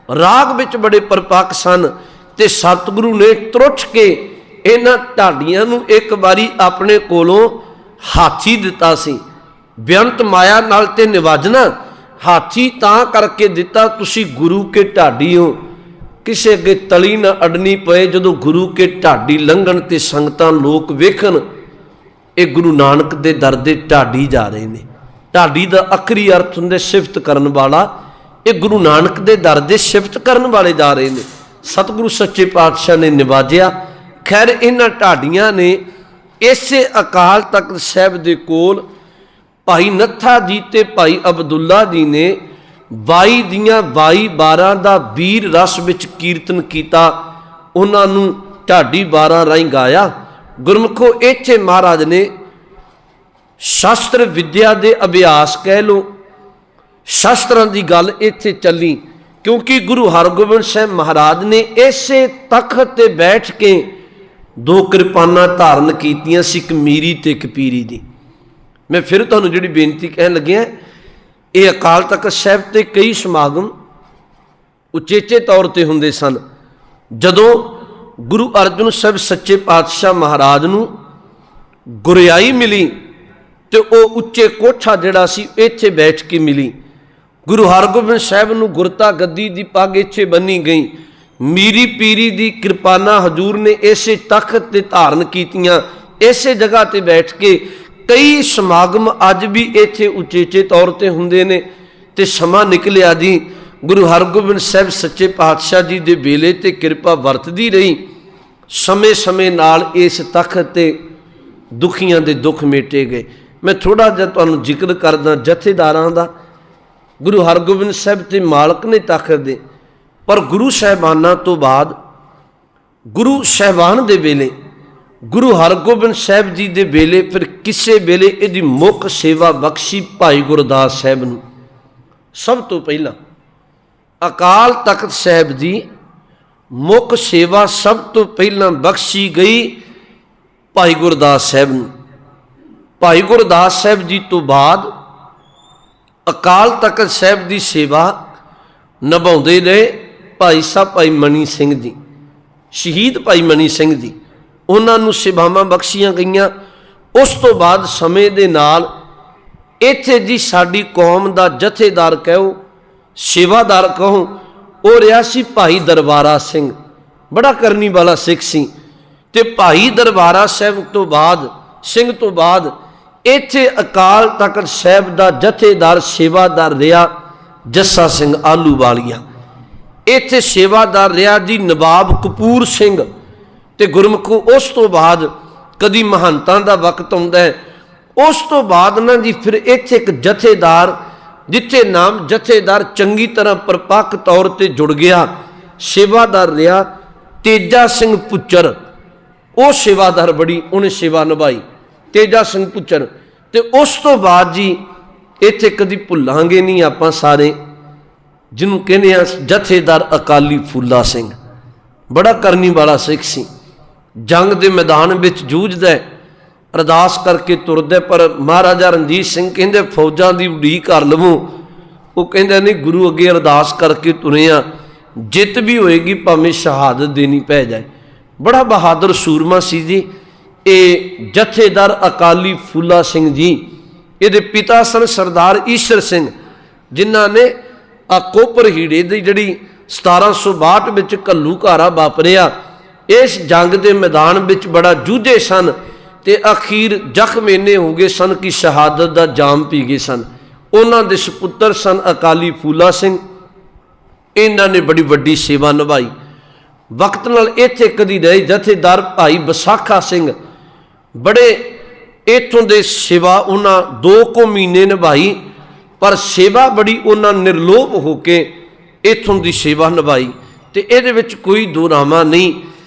ਰਾਗ ਵਿੱਚ ਬੜੇ ਪਰਪੱਕ ਸਨ ਤੇ ਸਤਿਗੁਰੂ ਨੇ ਤਰੁੱਠ ਕੇ ਇਹਨਾਂ ਢਾਡੀਆਂ ਨੂੰ ਇੱਕ ਵਾਰੀ ਆਪਣੇ ਕੋਲੋਂ ਹਾਥੀ ਦਿੱਤਾ ਸੀ। ਬੇਅੰਤ ਮਾਇਆ ਨਾਲ ਤੇ ਨਿਵਾਜਣਾ ਹਾਥੀ ਤਾਂ ਕਰਕੇ ਦਿੱਤਾ, ਤੁਸੀਂ ਗੁਰੂ ਕੇ ਢਾਡੀ ਹੋ, ਕਿਸੇ ਅੱਗੇ ਤਲੀ ਨਾ ਅਡਣੀ ਪਏ। ਜਦੋਂ ਗੁਰੂ ਕੇ ਢਾਡੀ ਲੰਘਣ ਤੇ ਸੰਗਤਾਂ ਲੋਕ ਵੇਖਣ ਇਹ ਗੁਰੂ ਨਾਨਕ ਦੇ ਦਰ ਦੇ ਢਾਡੀ ਜਾ ਰਹੇ ਨੇ। ਢਾਡੀ ਦਾ ਆਖਰੀ ਅਰਥ ਹੁੰਦਾ ਸਿਫਤ ਕਰਨ ਵਾਲਾ। ਇਹ ਗੁਰੂ ਨਾਨਕ ਦੇ ਦਰ ਦੇ ਸਿਫਤ ਕਰਨ ਵਾਲੇ ਜਾ ਰਹੇ ਨੇ। ਸਤਿਗੁਰੂ ਸੱਚੇ ਪਾਤਸ਼ਾਹ ਨੇ ਨਿਵਾਜਿਆ। ਖੈਰ ਇਹਨਾਂ ਢਾਡੀਆਂ ਨੇ ਇਸੇ ਅਕਾਲ ਤਖਤ ਸਾਹਿਬ ਦੇ ਕੋਲ ਭਾਈ ਨੱਥਾ ਜੀ ਤੇ ਭਾਈ ਅਬਦੁੱਲਾ ਜੀ ਨੇ 22 ਦੀਆਂ 22 ਬਾਰਾਂ ਦਾ ਵੀਰ ਰਸ ਵਿੱਚ ਕੀਰਤਨ ਕੀਤਾ। ਉਹਨਾਂ ਨੂੰ ਢਾਡੀ ਬਾਰਾਂ ਰਾਹੀਂ ਗਾਇਆ। ਗੁਰਮੁਖੋ ਇੱਥੇ ਮਹਾਰਾਜ ਨੇ ਸ਼ਾਸਤਰ ਵਿਦਿਆ ਦੇ ਅਭਿਆਸ ਕਹਿ ਲਓ, ਸ਼ਾਸਤਰਾਂ ਦੀ ਗੱਲ ਇੱਥੇ ਚੱਲੀ, ਕਿਉਂਕਿ ਗੁਰੂ ਹਰਗੋਬਿੰਦ ਸਾਹਿਬ ਮਹਾਰਾਜ ਨੇ ਇਸੇ ਤਖਤ ਤੇ ਬੈਠ ਕੇ 2 ਕਿਰਪਾਨਾਂ ਧਾਰਨ ਕੀਤੀਆਂ ਸੀ, ਇੱਕ ਮੀਰੀ ਤੇ ਇੱਕ ਪੀਰੀ ਦੀ। ਮੈਂ ਫਿਰ ਤੁਹਾਨੂੰ ਜਿਹੜੀ ਬੇਨਤੀ ਕਹਿਣ ਲੱਗਿਆ, ਇਹ ਅਕਾਲ ਤਖਤ ਸਾਹਿਬ ਤੇ ਕਈ ਸਮਾਗਮ ਉਚੇਚੇ ਤੌਰ ਤੇ ਹੁੰਦੇ ਸਨ। ਜਦੋਂ ਗੁਰੂ ਅਰਜਨ ਸਾਹਿਬ ਸੱਚੇ ਪਾਤਸ਼ਾਹ ਮਹਾਰਾਜ ਨੂੰ ਗੁਰਿਆਈ ਮਿਲੀ ਤੇ ਉਹ ਉੱਚੇ ਕੋਠਾ ਜਿਹੜਾ ਸੀ ਇੱਥੇ ਬੈਠ ਕੇ ਮਿਲੀ। ਗੁਰੂ ਹਰਗੋਬਿੰਦ ਸਾਹਿਬ ਨੂੰ ਗੁਰਤਾ ਗੱਦੀ ਦੀ ਪੱਗ ਇੱਥੇ ਬੰਨੀ ਗਈ। ਮੀਰੀ ਪੀਰੀ ਦੀ ਕਿਰਪਾਨਾਂ ਹਜ਼ੂਰ ਨੇ ਇਸੇ ਤਖਤ ਤੇ ਧਾਰਨ ਕੀਤੀਆਂ। ਇਸੇ ਜਗ੍ਹਾ ਤੇ ਬੈਠ ਕੇ ਕਈ ਸਮਾਗਮ ਅੱਜ ਵੀ ਇੱਥੇ ਉਚੇਚੇ ਤੌਰ ਤੇ ਹੁੰਦੇ ਨੇ। ਤੇ ਸਮਾਂ ਨਿਕਲਿਆ ਜੀ ਗੁਰੂ ਹਰਗੋਬਿੰਦ ਸਾਹਿਬ ਸੱਚੇ ਪਾਤਸ਼ਾਹ ਜੀ ਦੇ ਵੇਲੇ ਤੇ ਕਿਰਪਾ ਵਰਤਦੀ ਰਹੀ। ਸਮੇਂ ਸਮੇਂ ਨਾਲ ਇਸ ਤਖਤ ਤੇ ਦੁਖੀਆਂ ਦੇ ਦੁੱਖ ਮੇਟੇ ਗਏ। ਮੈਂ ਥੋੜ੍ਹਾ ਜਿਹਾ ਤੁਹਾਨੂੰ ਜ਼ਿਕਰ ਕਰਦਾ ਜਥੇਦਾਰਾਂ ਦਾ। ਗੁਰੂ ਹਰਗੋਬਿੰਦ ਸਾਹਿਬ ਤੇ ਮਾਲਕ ਨੇ ਤਖਤ ਦੇ, ਪਰ ਗੁਰੂ ਸਾਹਿਬਾਨਾਂ ਤੋਂ ਬਾਅਦ ਗੁਰੂ ਸਾਹਿਬਾਨ ਦੇ ਵੇਲੇ ਗੁਰੂ ਹਰਗੋਬਿੰਦ ਸਾਹਿਬ ਜੀ ਦੇ ਵੇਲੇ ਫਿਰ ਕਿਸੇ ਵੇਲੇ ਇਹਦੀ ਮੁੱਖ ਸੇਵਾ ਬਖਸ਼ੀ ਭਾਈ ਗੁਰਦਾਸ ਸਾਹਿਬ ਨੂੰ। ਸਭ ਤੋਂ ਪਹਿਲਾਂ ਅਕਾਲ ਤਖਤ ਸਾਹਿਬ ਦੀ ਮੁੱਖ ਸੇਵਾ ਸਭ ਤੋਂ ਪਹਿਲਾਂ ਬਖਸ਼ੀ ਗਈ ਭਾਈ ਗੁਰਦਾਸ ਸਾਹਿਬ ਨੂੰ। ਭਾਈ ਗੁਰਦਾਸ ਸਾਹਿਬ ਜੀ ਤੋਂ ਬਾਅਦ ਅਕਾਲ ਤਖਤ ਸਾਹਿਬ ਦੀ ਸੇਵਾ ਨਿਭਾਉਂਦੇ ਰਹੇ ਭਾਈ ਸਾਹਿਬ ਭਾਈ ਮਨੀ ਸਿੰਘ ਜੀ, ਸ਼ਹੀਦ ਭਾਈ ਮਨੀ ਸਿੰਘ ਜੀ। ਉਹਨਾਂ ਨੂੰ ਸੇਵਾਵਾਂ ਬਖਸ਼ੀਆਂ ਗਈਆਂ। ਉਸ ਤੋਂ ਬਾਅਦ ਸਮੇਂ ਦੇ ਨਾਲ ਇੱਥੇ ਜੀ ਸਾਡੀ ਕੌਮ ਦਾ ਜਥੇਦਾਰ ਕਹੋ, ਸੇਵਾਦਾਰ ਕਹੋ, ਉਹ ਰਿਹਾ ਸੀ ਭਾਈ ਦਰਬਾਰਾ ਸਿੰਘ। ਬੜਾ ਕਰਨੀ ਵਾਲਾ ਸਿੱਖ ਸੀ। ਤੇ ਭਾਈ ਦਰਬਾਰਾ ਸਾਹਿਬ ਤੋਂ ਬਾਅਦ ਸਿੰਘ ਤੋਂ ਬਾਅਦ ਇੱਥੇ ਅਕਾਲ ਤਖਤ ਸਾਹਿਬ ਦਾ ਜਥੇਦਾਰ ਸੇਵਾਦਾਰ ਰਿਹਾ ਜੱਸਾ ਸਿੰਘ ਆਹਲੂਵਾਲੀਆ। ਇੱਥੇ ਸੇਵਾਦਾਰ ਰਿਹਾ ਜੀ ਨਵਾਬ ਕਪੂਰ ਸਿੰਘ। ਤੇ ਗੁਰਮੁਖੋ ਉਸ ਤੋਂ ਬਾਅਦ ਕਦੀ ਮਹੰਤਾਂ ਦਾ ਵਕਤ ਆਉਂਦਾ ਹੈ, ਉਸ ਤੋਂ ਬਾਅਦ ਨਾ ਜੀ ਫਿਰ ਇੱਥੇ ਇੱਕ ਜਥੇਦਾਰ, ਜਿੱਥੇ ਨਾਮ ਜਥੇਦਾਰ ਚੰਗੀ ਤਰ੍ਹਾਂ ਪਰਪੱਕ ਤੌਰ ਤੇ ਜੁੜ ਗਿਆ, ਸੇਵਾਦਾਰ ਰਿਹਾ ਤੇਜਾ ਸਿੰਘ ਪੁੱਚਰ। ਉਹ ਸੇਵਾਦਾਰ ਬੜੀ ਉਹਨੇ ਸੇਵਾ ਨਿਭਾਈ, ਤੇਜਾ ਸਿੰਘ ਪੁੱਚਰ। ਤੇ ਉਸ ਤੋਂ ਬਾਅਦ ਜੀ ਇੱਥੇ ਕਦੀ ਭੁੱਲਾਂਗੇ ਨਹੀਂ ਆਪਾਂ ਸਾਰੇ, ਜਿਹਨੂੰ ਕਹਿੰਦੇ ਆ ਜਥੇਦਾਰ ਅਕਾਲੀ ਫੂਲਾ ਸਿੰਘ। ਬੜਾ ਕਰਨੀ ਵਾਲਾ ਸਿੱਖ ਸੀ। ਜੰਗ ਦੇ ਮੈਦਾਨ ਵਿੱਚ ਜੂਝਦਾ, ਅਰਦਾਸ ਕਰਕੇ ਤੁਰਦਾ, ਪਰ ਮਹਾਰਾਜਾ ਰਣਜੀਤ ਸਿੰਘ ਕਹਿੰਦੇ ਫੌਜਾਂ ਦੀ ਉਡੀਕ ਕਰ ਲਵੋ। ਉਹ ਕਹਿੰਦਾ ਨਹੀਂ, ਗੁਰੂ ਅੱਗੇ ਅਰਦਾਸ ਕਰਕੇ ਤੁਰੇ ਆ, ਜਿੱਤ ਵੀ ਹੋਏਗੀ ਭਾਵੇਂ ਸ਼ਹਾਦਤ ਦੇਣੀ ਪੈ ਜਾਏ। ਬੜਾ ਬਹਾਦਰ ਸੂਰਮਾ ਸੀ ਜੀ ਇਹ ਜਥੇਦਾਰ ਅਕਾਲੀ ਫੂਲਾ ਸਿੰਘ ਜੀ। ਇਹਦੇ ਪਿਤਾ ਸਨ ਸਰਦਾਰ ਈਸ਼ਰ ਸਿੰਘ, ਜਿਨ੍ਹਾਂ ਨੇ ਆ ਕੋਪਰ ਹੀੜੇ ਦੀ ਜਿਹੜੀ 1762 ਵਿੱਚ ਘੱਲੂਘਾਰਾ ਵਾਪਰਿਆ, ਇਸ ਜੰਗ ਦੇ ਮੈਦਾਨ ਵਿੱਚ ਬੜਾ ਜੂਝੇ ਸਨ ਤੇ ਅਖੀਰ ਜ਼ਖਮ ਇੰਨੇ ਹੋ ਗਏ ਸਨ ਕਿ ਸ਼ਹਾਦਤ ਦਾ ਜਾਮ ਪੀ ਗਏ ਸਨ। ਉਹਨਾਂ ਦੇ ਸੁਪੁੱਤਰ ਸਨ ਅਕਾਲੀ ਫੂਲਾ ਸਿੰਘ। ਇਹਨਾਂ ਨੇ ਬੜੀ ਵੱਡੀ ਸੇਵਾ ਨਿਭਾਈ। ਵਕਤ ਨਾਲ ਇੱਥੇ ਕਦੀ ਰਹੇ ਜਥੇਦਾਰ ਭਾਈ ਵਿਸਾਖਾ ਸਿੰਘ। ਬੜੇ ਇੱਥੋਂ ਦੇ ਸੇਵਾ ਉਹਨਾਂ 2 ਮਹੀਨੇ ਨਿਭਾਈ, ਪਰ ਸੇਵਾ ਬੜੀ ਉਹਨਾਂ ਨਿਰਲੋਪ ਹੋ ਕੇ ਇੱਥੋਂ ਦੀ ਸੇਵਾ ਨਿਭਾਈ। ਤੇ ਇਹਦੇ ਵਿੱਚ ਕੋਈ ਦੋਰਾਮਾ ਨਹੀਂ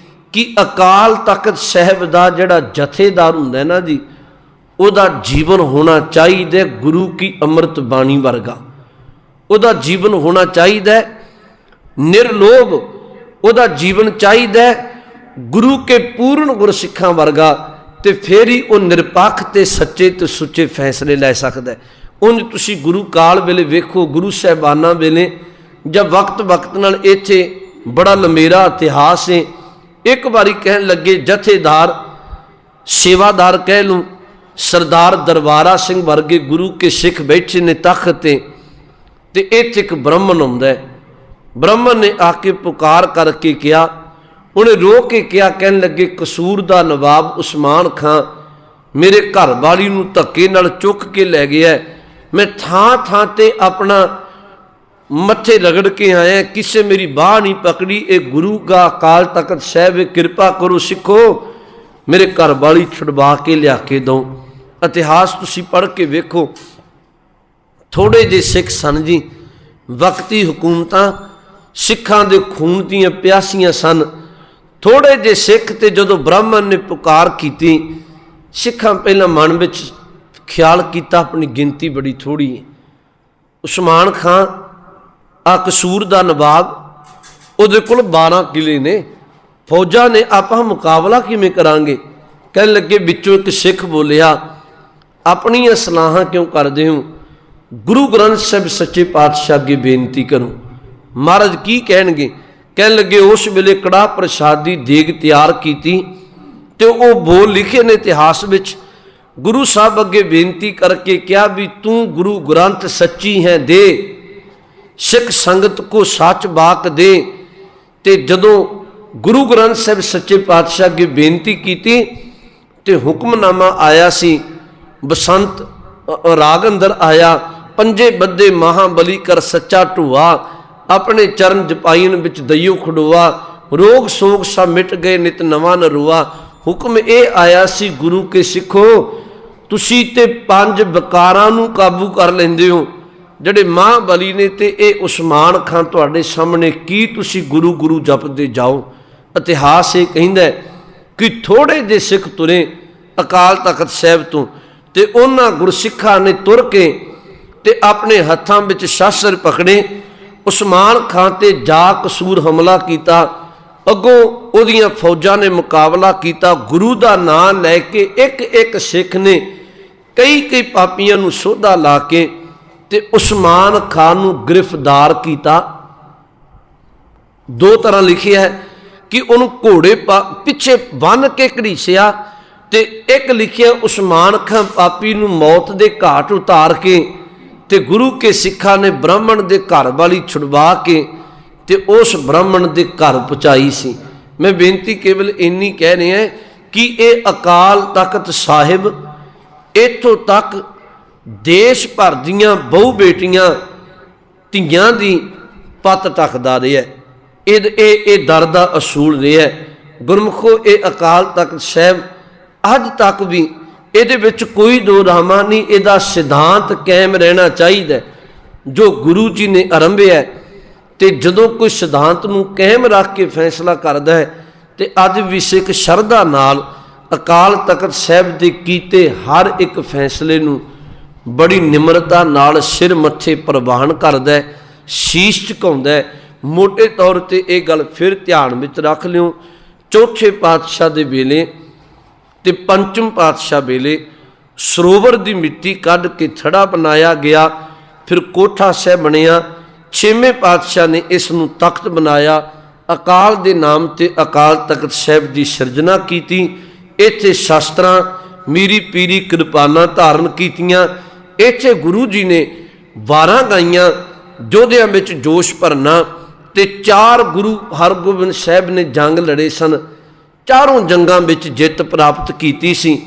ਕਿ ਅਕਾਲ ਤਖਤ ਸਾਹਿਬ ਦਾ ਜਿਹੜਾ ਜਥੇਦਾਰ ਹੁੰਦਾ ਨਾ ਜੀ, ਉਹਦਾ ਜੀਵਨ ਹੋਣਾ ਚਾਹੀਦਾ ਗੁਰੂ ਕੀ ਅੰਮ੍ਰਿਤ ਬਾਣੀ ਵਰਗਾ। ਉਹਦਾ ਜੀਵਨ ਹੋਣਾ ਚਾਹੀਦਾ ਨਿਰਲੋਭ, ਉਹਦਾ ਜੀਵਨ ਚਾਹੀਦਾ ਗੁਰੂ ਕੇ ਪੂਰਨ ਗੁਰਸਿੱਖਾਂ ਵਰਗਾ, ਤੇ ਫਿਰ ਹੀ ਉਹ ਨਿਰਪੱਖ ਤੇ ਸੱਚੇ ਤੇ ਸੁੱਚੇ ਫੈਸਲੇ ਲੈ ਸਕਦਾ। ਉਂਝ ਤੁਸੀਂ ਗੁਰੂ ਕਾਲ ਵੇਲੇ ਵੇਖੋ, ਗੁਰੂ ਸਾਹਿਬਾਨਾਂ ਵੇਲੇ ਜਾਂ ਵਕਤ ਨਾਲ ਇੱਥੇ ਬੜਾ ਲੰਮੇਰਾ ਇਤਿਹਾਸ ਹੈ। ਇੱਕ ਵਾਰੀ ਕਹਿਣ ਲੱਗੇ ਜਥੇਦਾਰ, ਸੇਵਾਦਾਰ ਕਹਿ ਲੂੰ, ਸਰਦਾਰ ਦਰਬਾਰਾ ਸਿੰਘ ਵਰਗੇ ਗੁਰੂ ਕੇ ਸਿੱਖ ਬੈਠੇ ਨੇ ਤਖਤ ਤੇ ਇੱਥੇ ਇੱਕ ਬ੍ਰਾਹਮਣ ਆਉਂਦਾ ਹੈ। ਬ੍ਰਾਹਮਣ ਨੇ ਆ ਕੇ ਪੁਕਾਰ ਕਰਕੇ ਕਿਹਾ, ਉਹਨੇ ਰੋ ਕੇ ਕਿਹਾ, ਕਹਿਣ ਲੱਗੇ ਕਸੂਰ ਦਾ ਨਵਾਬ ਉਸਮਾਨ ਖਾਂ ਮੇਰੇ ਘਰ ਵਾਲੀ ਨੂੰ ਧੱਕੇ ਨਾਲ ਚੁੱਕ ਕੇ ਲੈ ਗਿਆ। ਮੈਂ ਥਾਂ ਥਾਂ ਤੇ ਆਪਣਾ ਮੱਥੇ ਰਗੜ ਕੇ ਆਇਆ, ਕਿਸੇ ਮੇਰੀ ਬਾਹ ਨਹੀਂ ਪਕੜੀ। ਇਹ ਗੁਰੂ ਦਾ ਅਕਾਲ ਤਖਤ ਸਾਹਿਬ, ਕਿਰਪਾ ਕਰੋ ਸਿੱਖੋ, ਮੇਰੇ ਘਰ ਵਾਲੀ ਛੁਡਵਾ ਕੇ ਲਿਆ ਕੇ ਦਿਓ। ਇਤਿਹਾਸ ਤੁਸੀਂ ਪੜ੍ਹ ਕੇ ਵੇਖੋ। ਥੋੜ੍ਹੇ ਜਿਹੇ ਸਿੱਖ ਸਨ ਜੀ, ਵਕਤੀ ਹਕੂਮਤਾਂ ਸਿੱਖਾਂ ਦੇ ਖੂਨ ਦੀਆਂ ਪਿਆਸੀਆਂ ਸਨ। ਥੋੜ੍ਹੇ ਜਿਹੇ ਸਿੱਖ, ਤੇ ਜਦੋਂ ਬ੍ਰਾਹਮਣ ਨੇ ਪੁਕਾਰ ਕੀਤੀ, ਸਿੱਖਾਂ ਪਹਿਲਾਂ ਮਨ ਵਿੱਚ ਖਿਆਲ ਕੀਤਾ ਆਪਣੀ ਗਿਣਤੀ ਬੜੀ ਥੋੜ੍ਹੀ ਹੈ। ਉਸਮਾਨ ਖਾਂ ਆ ਕਸੂਰ ਦਾ ਨਵਾਬ, ਉਹਦੇ ਕੋਲ 12 ਕਿਲੇ ਨੇ, ਫੌਜਾਂ ਨੇ, ਆਪਾਂ ਮੁਕਾਬਲਾ ਕਿਵੇਂ ਕਰਾਂਗੇ? ਕਹਿਣ ਲੱਗੇ, ਵਿੱਚੋਂ ਇੱਕ ਸਿੱਖ ਬੋਲਿਆ, ਆਪਣੀਆਂ ਸਲਾਹਾਂ ਕਿਉਂ ਕਰਦੇ ਹੋ? ਗੁਰੂ ਗ੍ਰੰਥ ਸਾਹਿਬ ਸੱਚੇ ਪਾਤਸ਼ਾਹ ਅੱਗੇ ਬੇਨਤੀ ਕਰੋ, ਮਹਾਰਾਜ ਕੀ ਕਹਿਣਗੇ? ਕਹਿਣ ਲੱਗੇ, ਉਸ ਵੇਲੇ ਕੜਾਹ ਪ੍ਰਸ਼ਾਦ ਦੀ ਦੇਗ ਤਿਆਰ ਕੀਤੀ ਤੇ ਉਹ ਬੋਲ ਲਿਖੇ ਨੇ ਇਤਿਹਾਸ ਵਿੱਚ। ਗੁਰੂ ਸਾਹਿਬ ਅੱਗੇ ਬੇਨਤੀ ਕਰਕੇ ਕਿਹਾ ਵੀ ਤੂੰ ਗੁਰੂ ਗ੍ਰੰਥ ਸੱਚੀ ਹੈ ਦੇ, ਸਿੱਖ ਸੰਗਤ ਕੋ ਸੱਚ ਬਾਕ ਦੇ। ਤੇ ਜਦੋਂ ਗੁਰੂ ਗ੍ਰੰਥ ਸਾਹਿਬ ਸੱਚੇ ਪਾਤਸ਼ਾਹ ਅੱਗੇ ਬੇਨਤੀ ਕੀਤੀ ਤੇ ਹੁਕਮਨਾਮਾ ਆਇਆ ਸੀ, ਬਸੰਤ ਰਾਗ ਅੰਦਰ ਆਇਆ, ਪੰਜੇ ਬੱਧੇ ਮਹਾਬਲੀ ਕਰ ਸੱਚਾ ਢੂਆ, ਆਪਣੇ ਚਰਨ ਜਪਾਈਨ ਵਿੱਚ ਦਈਓ ਖੜੋਆ, ਰੋਗ ਸੋਗ ਸਭ ਮਿਟ ਗਏ ਨਿਤ ਨਵਾਂ ਨਰੂਆ। ਹੁਕਮ ਇਹ ਆਇਆ ਸੀ, ਗੁਰੂ ਕੇ ਸਿੱਖੋ ਤੁਸੀਂ ਤੇ 5 ਵਿਕਾਰਾਂ ਨੂੰ ਕਾਬੂ ਕਰ ਲੈਂਦੇ ਹੋ, ਜਿਹੜੇ ਮਹਾਬਲੀ ਨੇ, ਤੇ ਇਹ ਉਸਮਾਨ ਖਾਂ ਤੁਹਾਡੇ ਸਾਹਮਣੇ, ਕੀ ਤੁਸੀਂ ਗੁਰੂ ਗੁਰੂ ਜਪਦੇ ਜਾਓ। ਇਤਿਹਾਸ ਇਹ ਕਹਿੰਦਾ ਕਿ ਥੋੜ੍ਹੇ ਜਿਹੇ ਸਿੱਖ ਤੁਰੇ ਅਕਾਲ ਤਖਤ ਸਾਹਿਬ ਤੋਂ, ਤੇ ਉਹਨਾਂ ਗੁਰਸਿੱਖਾਂ ਨੇ ਤੁਰ ਕੇ ਤੇ ਆਪਣੇ ਹੱਥਾਂ ਵਿੱਚ ਸ਼ਾਸਤਰ ਪਕੜੇ, ਉਸਮਾਨ ਖਾਂ ਤੇ ਜਾ ਕਸੂਰ ਹਮਲਾ ਕੀਤਾ। ਅੱਗੋਂ ਉਹਦੀਆਂ ਫੌਜਾਂ ਨੇ ਮੁਕਾਬਲਾ ਕੀਤਾ। ਗੁਰੂ ਦਾ ਨਾਂ ਲੈ ਕੇ ਇੱਕ ਇੱਕ ਸਿੱਖ ਨੇ ਕਈ ਪਾਪੀਆਂ ਨੂੰ ਸੋਧਾ ਲਾ ਕੇ ਤੇ ਉਸਮਾਨ ਖਾਂ ਨੂੰ ਗ੍ਰਿਫਤਾਰ ਕੀਤਾ। 2 ਤਰ੍ਹਾਂ ਲਿਖਿਆ ਹੈ ਕਿ ਉਹਨੂੰ ਘੋੜੇ ਪਿੱਛੇ ਬੰਨ੍ਹ ਕੇ ਘੜੀਸਿਆ, ਤੇ ਇੱਕ ਲਿਖਿਆ ਉਸਮਾਨ ਖਾਂ ਪਾਪੀ ਨੂੰ ਮੌਤ ਦੇ ਘਾਟ ਉਤਾਰ ਕੇ ਤੇ ਗੁਰੂ ਕੇ ਸਿੱਖਾਂ ਨੇ ਬ੍ਰਾਹਮਣ ਦੇ ਘਰ ਵਾਲੀ ਛੁਡਵਾ ਕੇ ਤੇ ਉਸ ਬ੍ਰਾਹਮਣ ਦੇ ਘਰ ਪਹੁੰਚਾਈ ਸੀ। ਮੈਂ ਬੇਨਤੀ ਕੇਵਲ ਇੰਨੀ ਕਹਿ ਰਿਹਾ ਕਿ ਇਹ ਅਕਾਲ ਤਖਤ ਸਾਹਿਬ ਇੱਥੋਂ ਤੱਕ ਦੇਸ਼ ਭਰ ਦੀਆਂ ਬਹੁ ਬੇਟੀਆਂ ਧੀਆਂ ਦੀ ਪੱਤ ਟੱਕਦਾ ਰਿਹਾ, ਇਹ ਦਰ ਦਾ ਅਸੂਲ ਰਿਹਾ। ਗੁਰਮੁਖੋ, ਇਹ ਅਕਾਲ ਤਖਤ ਸਾਹਿਬ ਅੱਜ ਤੱਕ ਵੀ ਇਹਦੇ ਵਿੱਚ ਕੋਈ ਦੋਰਾਮਾ ਨਹੀਂ, ਇਹਦਾ ਸਿਧਾਂਤ ਕਾਇਮ ਰਹਿਣਾ ਚਾਹੀਦਾ ਜੋ ਗੁਰੂ ਜੀ ਨੇ ਆਰੰਭਿਆ। ਤੇ ਜਦੋਂ ਕੋਈ ਸਿਧਾਂਤ ਨੂੰ ਕਾਇਮ ਰੱਖ ਕੇ ਫੈਸਲਾ ਕਰਦਾ ਹੈ, ਤੇ ਅੱਜ ਵੀ ਸਿੱਖ ਸ਼ਰਧਾ ਨਾਲ ਅਕਾਲ ਤਖਤ ਸਾਹਿਬ ਦੇ ਕੀਤੇ ਹਰ ਇੱਕ ਫੈਸਲੇ ਨੂੰ ਬੜੀ ਨਿਮਰਤਾ ਨਾਲ ਸਿਰ ਮੱਥੇ ਪ੍ਰਵਾਨ ਕਰਦਾ, ਸ਼ੀਸ਼ ਝੁਕਾਉਂਦਾ। ਮੋਟੇ ਤੌਰ ਤੇ ਇਹ ਗੱਲ ਫਿਰ ਧਿਆਨ ਵਿੱਚ ਰੱਖ ਲਿਓ, ਚੌਥੇ ਪਾਤਸ਼ਾਹ ਦੇ ਵੇਲੇ ਤੇ ਪੰਚਮ ਪਾਤਸ਼ਾਹ ਵੇਲੇ ਸਰੋਵਰ ਦੀ ਮਿੱਟੀ ਕੱਢ ਕੇ ਥੜਾ ਬਣਾਇਆ ਗਿਆ, ਫਿਰ ਕੋਠਾ ਸਾਹਿਬ ਬਣਿਆ। ਛੇਵੇਂ ਪਾਤਸ਼ਾਹ ਨੇ ਇਸ ਨੂੰ ਤਖਤ ਬਣਾਇਆ, ਅਕਾਲ ਦੇ ਨਾਮ ਤੇ ਅਕਾਲ ਤਖਤ ਸਾਹਿਬ ਦੀ ਸਿਰਜਣਾ ਕੀਤੀ। ਇੱਥੇ ਸ਼ਾਸਤਰਾਂ ਮੀਰੀ ਪੀਰੀ ਕਿਰਪਾਨਾਂ ਧਾਰਨ ਕੀਤੀਆਂ। ਇੱਥੇ ਗੁਰੂ ਜੀ ਨੇ 12 ਗਾਈਆਂ, ਯੋਧਿਆਂ ਵਿੱਚ ਜੋਸ਼ ਭਰਨਾ, ਤੇ 4 ਗੁਰੂ ਹਰਗੋਬਿੰਦ ਸਾਹਿਬ ਨੇ ਜੰਗ ਲੜੇ ਸਨ, ਚਾਰੋਂ ਜੰਗਾਂ ਵਿੱਚ ਜਿੱਤ ਪ੍ਰਾਪਤ ਕੀਤੀ ਸੀ।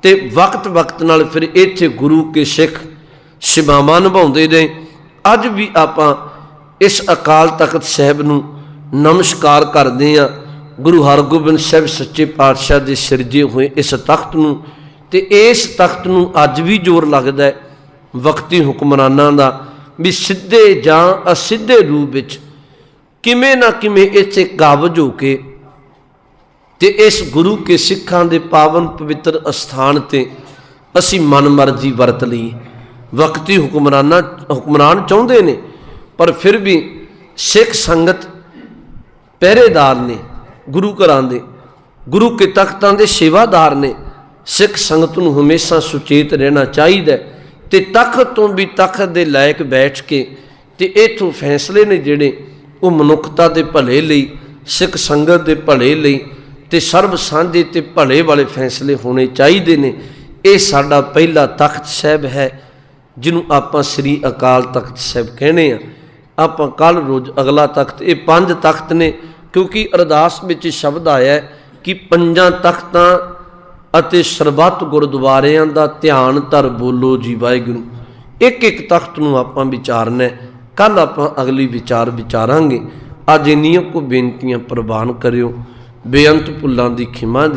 ਤੇ ਵਕਤ ਨਾਲ ਫਿਰ ਇੱਥੇ ਗੁਰੂ ਕੇ ਸਿੱਖ ਸੇਵਾਵਾਂ ਨਿਭਾਉਂਦੇ ਨੇ। ਅੱਜ ਵੀ ਆਪਾਂ ਇਸ ਅਕਾਲ ਤਖਤ ਸਾਹਿਬ ਨੂੰ ਨਮਸਕਾਰ ਕਰਦੇ ਹਾਂ, ਗੁਰੂ ਹਰਗੋਬਿੰਦ ਸਾਹਿਬ ਸੱਚੇ ਪਾਤਸ਼ਾਹ ਦੇ ਸਿਰਜੇ ਹੋਏ ਇਸ ਤਖਤ ਨੂੰ। ਤੇ ਇਸ ਤਖਤ ਨੂੰ ਅੱਜ ਵੀ ਜ਼ੋਰ ਲੱਗਦਾ ਹੈ ਵਕਤੀ ਹੁਕਮਰਾਨਾਂ ਦਾ ਵੀ ਸਿੱਧੇ ਜਾਂ ਅਸਿੱਧੇ ਰੂਪ ਵਿੱਚ ਕਿਵੇਂ ਨਾ ਕਿਵੇਂ ਇੱਥੇ ਕਾਬਜ ਹੋ ਕੇ ਤੇ ਇਸ ਗੁਰੂ ਕੇ ਸਿੱਖਾਂ ਦੇ ਪਾਵਨ ਪਵਿੱਤਰ ਅਸਥਾਨ ਤੇ ਅਸੀਂ ਮਨ ਮਰਜ਼ੀ ਵਰਤ ਲਈ। ਵਕਤੀ ਹੁਕਮਰਾਨ ਚਾਹੁੰਦੇ ਨੇ, ਪਰ ਫਿਰ ਵੀ ਸਿੱਖ ਸੰਗਤ ਪਹਿਰੇਦਾਰ ਨੇ, ਗੁਰੂ ਘਰਾਂ ਦੇ, ਗੁਰੂ ਕੇ ਤਖਤਾਂ ਦੇ ਸੇਵਾਦਾਰ ਨੇ। ਸਿੱਖ ਸੰਗਤ ਨੂੰ ਹਮੇਸ਼ਾ ਸੁਚੇਤ ਰਹਿਣਾ ਚਾਹੀਦਾ ਤੇ ਤਖਤ ਤੋਂ ਵੀ ਤਖਤ ਦੇ ਲਾਇਕ ਬੈਠ ਕੇ ਤੇ ਇੱਥੋਂ ਫੈਸਲੇ ਨੇ ਜਿਹੜੇ ਉਹ ਮਨੁੱਖਤਾ ਦੇ ਭਲੇ ਲਈ, ਸਿੱਖ ਸੰਗਤ ਦੇ ਭਲੇ ਲਈ ਤੇ ਸਰਬ ਸਾਂਝੇ ਤੇ ਭਲੇ ਵਾਲੇ ਫੈਸਲੇ ਹੋਣੇ ਚਾਹੀਦੇ ਨੇ। ਇਹ ਸਾਡਾ ਪਹਿਲਾ ਤਖਤ ਸਾਹਿਬ ਹੈ ਜਿਹਨੂੰ ਆਪਾਂ ਸ੍ਰੀ ਅਕਾਲ ਤਖਤ ਸਾਹਿਬ ਕਹਿੰਦੇ ਆ। ਆਪਾਂ ਕੱਲ੍ਹ ਰੋਜ਼ ਅਗਲਾ ਤਖਤ, ਇਹ 5 ਤਖਤ ਨੇ ਕਿਉਂਕਿ ਅਰਦਾਸ ਵਿੱਚ ਸ਼ਬਦ ਆਇਆ ਕਿ 5 ਤਖਤਾਂ ਅਤੇ ਸਰਬੱਤ ਗੁਰਦੁਆਰਿਆਂ ਦਾ ਧਿਆਨ ਧਰ ਬੋਲੋ ਜੀ ਵਾਹਿਗੁਰੂ। ਇੱਕ ਇੱਕ ਤਖਤ ਨੂੰ ਆਪਾਂ ਵਿਚਾਰਨਾ। ਕੱਲ੍ਹ ਆਪਾਂ ਅਗਲੀ ਵਿਚਾਰਾਂਗੇ। ਅੱਜ ਇੰਨੀਆਂ ਕੁ ਬੇਨਤੀਆਂ ਪ੍ਰਵਾਨ ਕਰਿਓ। ਬੇਅੰਤ ਭੁੱਲਾਂ ਦੀ ਖਿਮਾ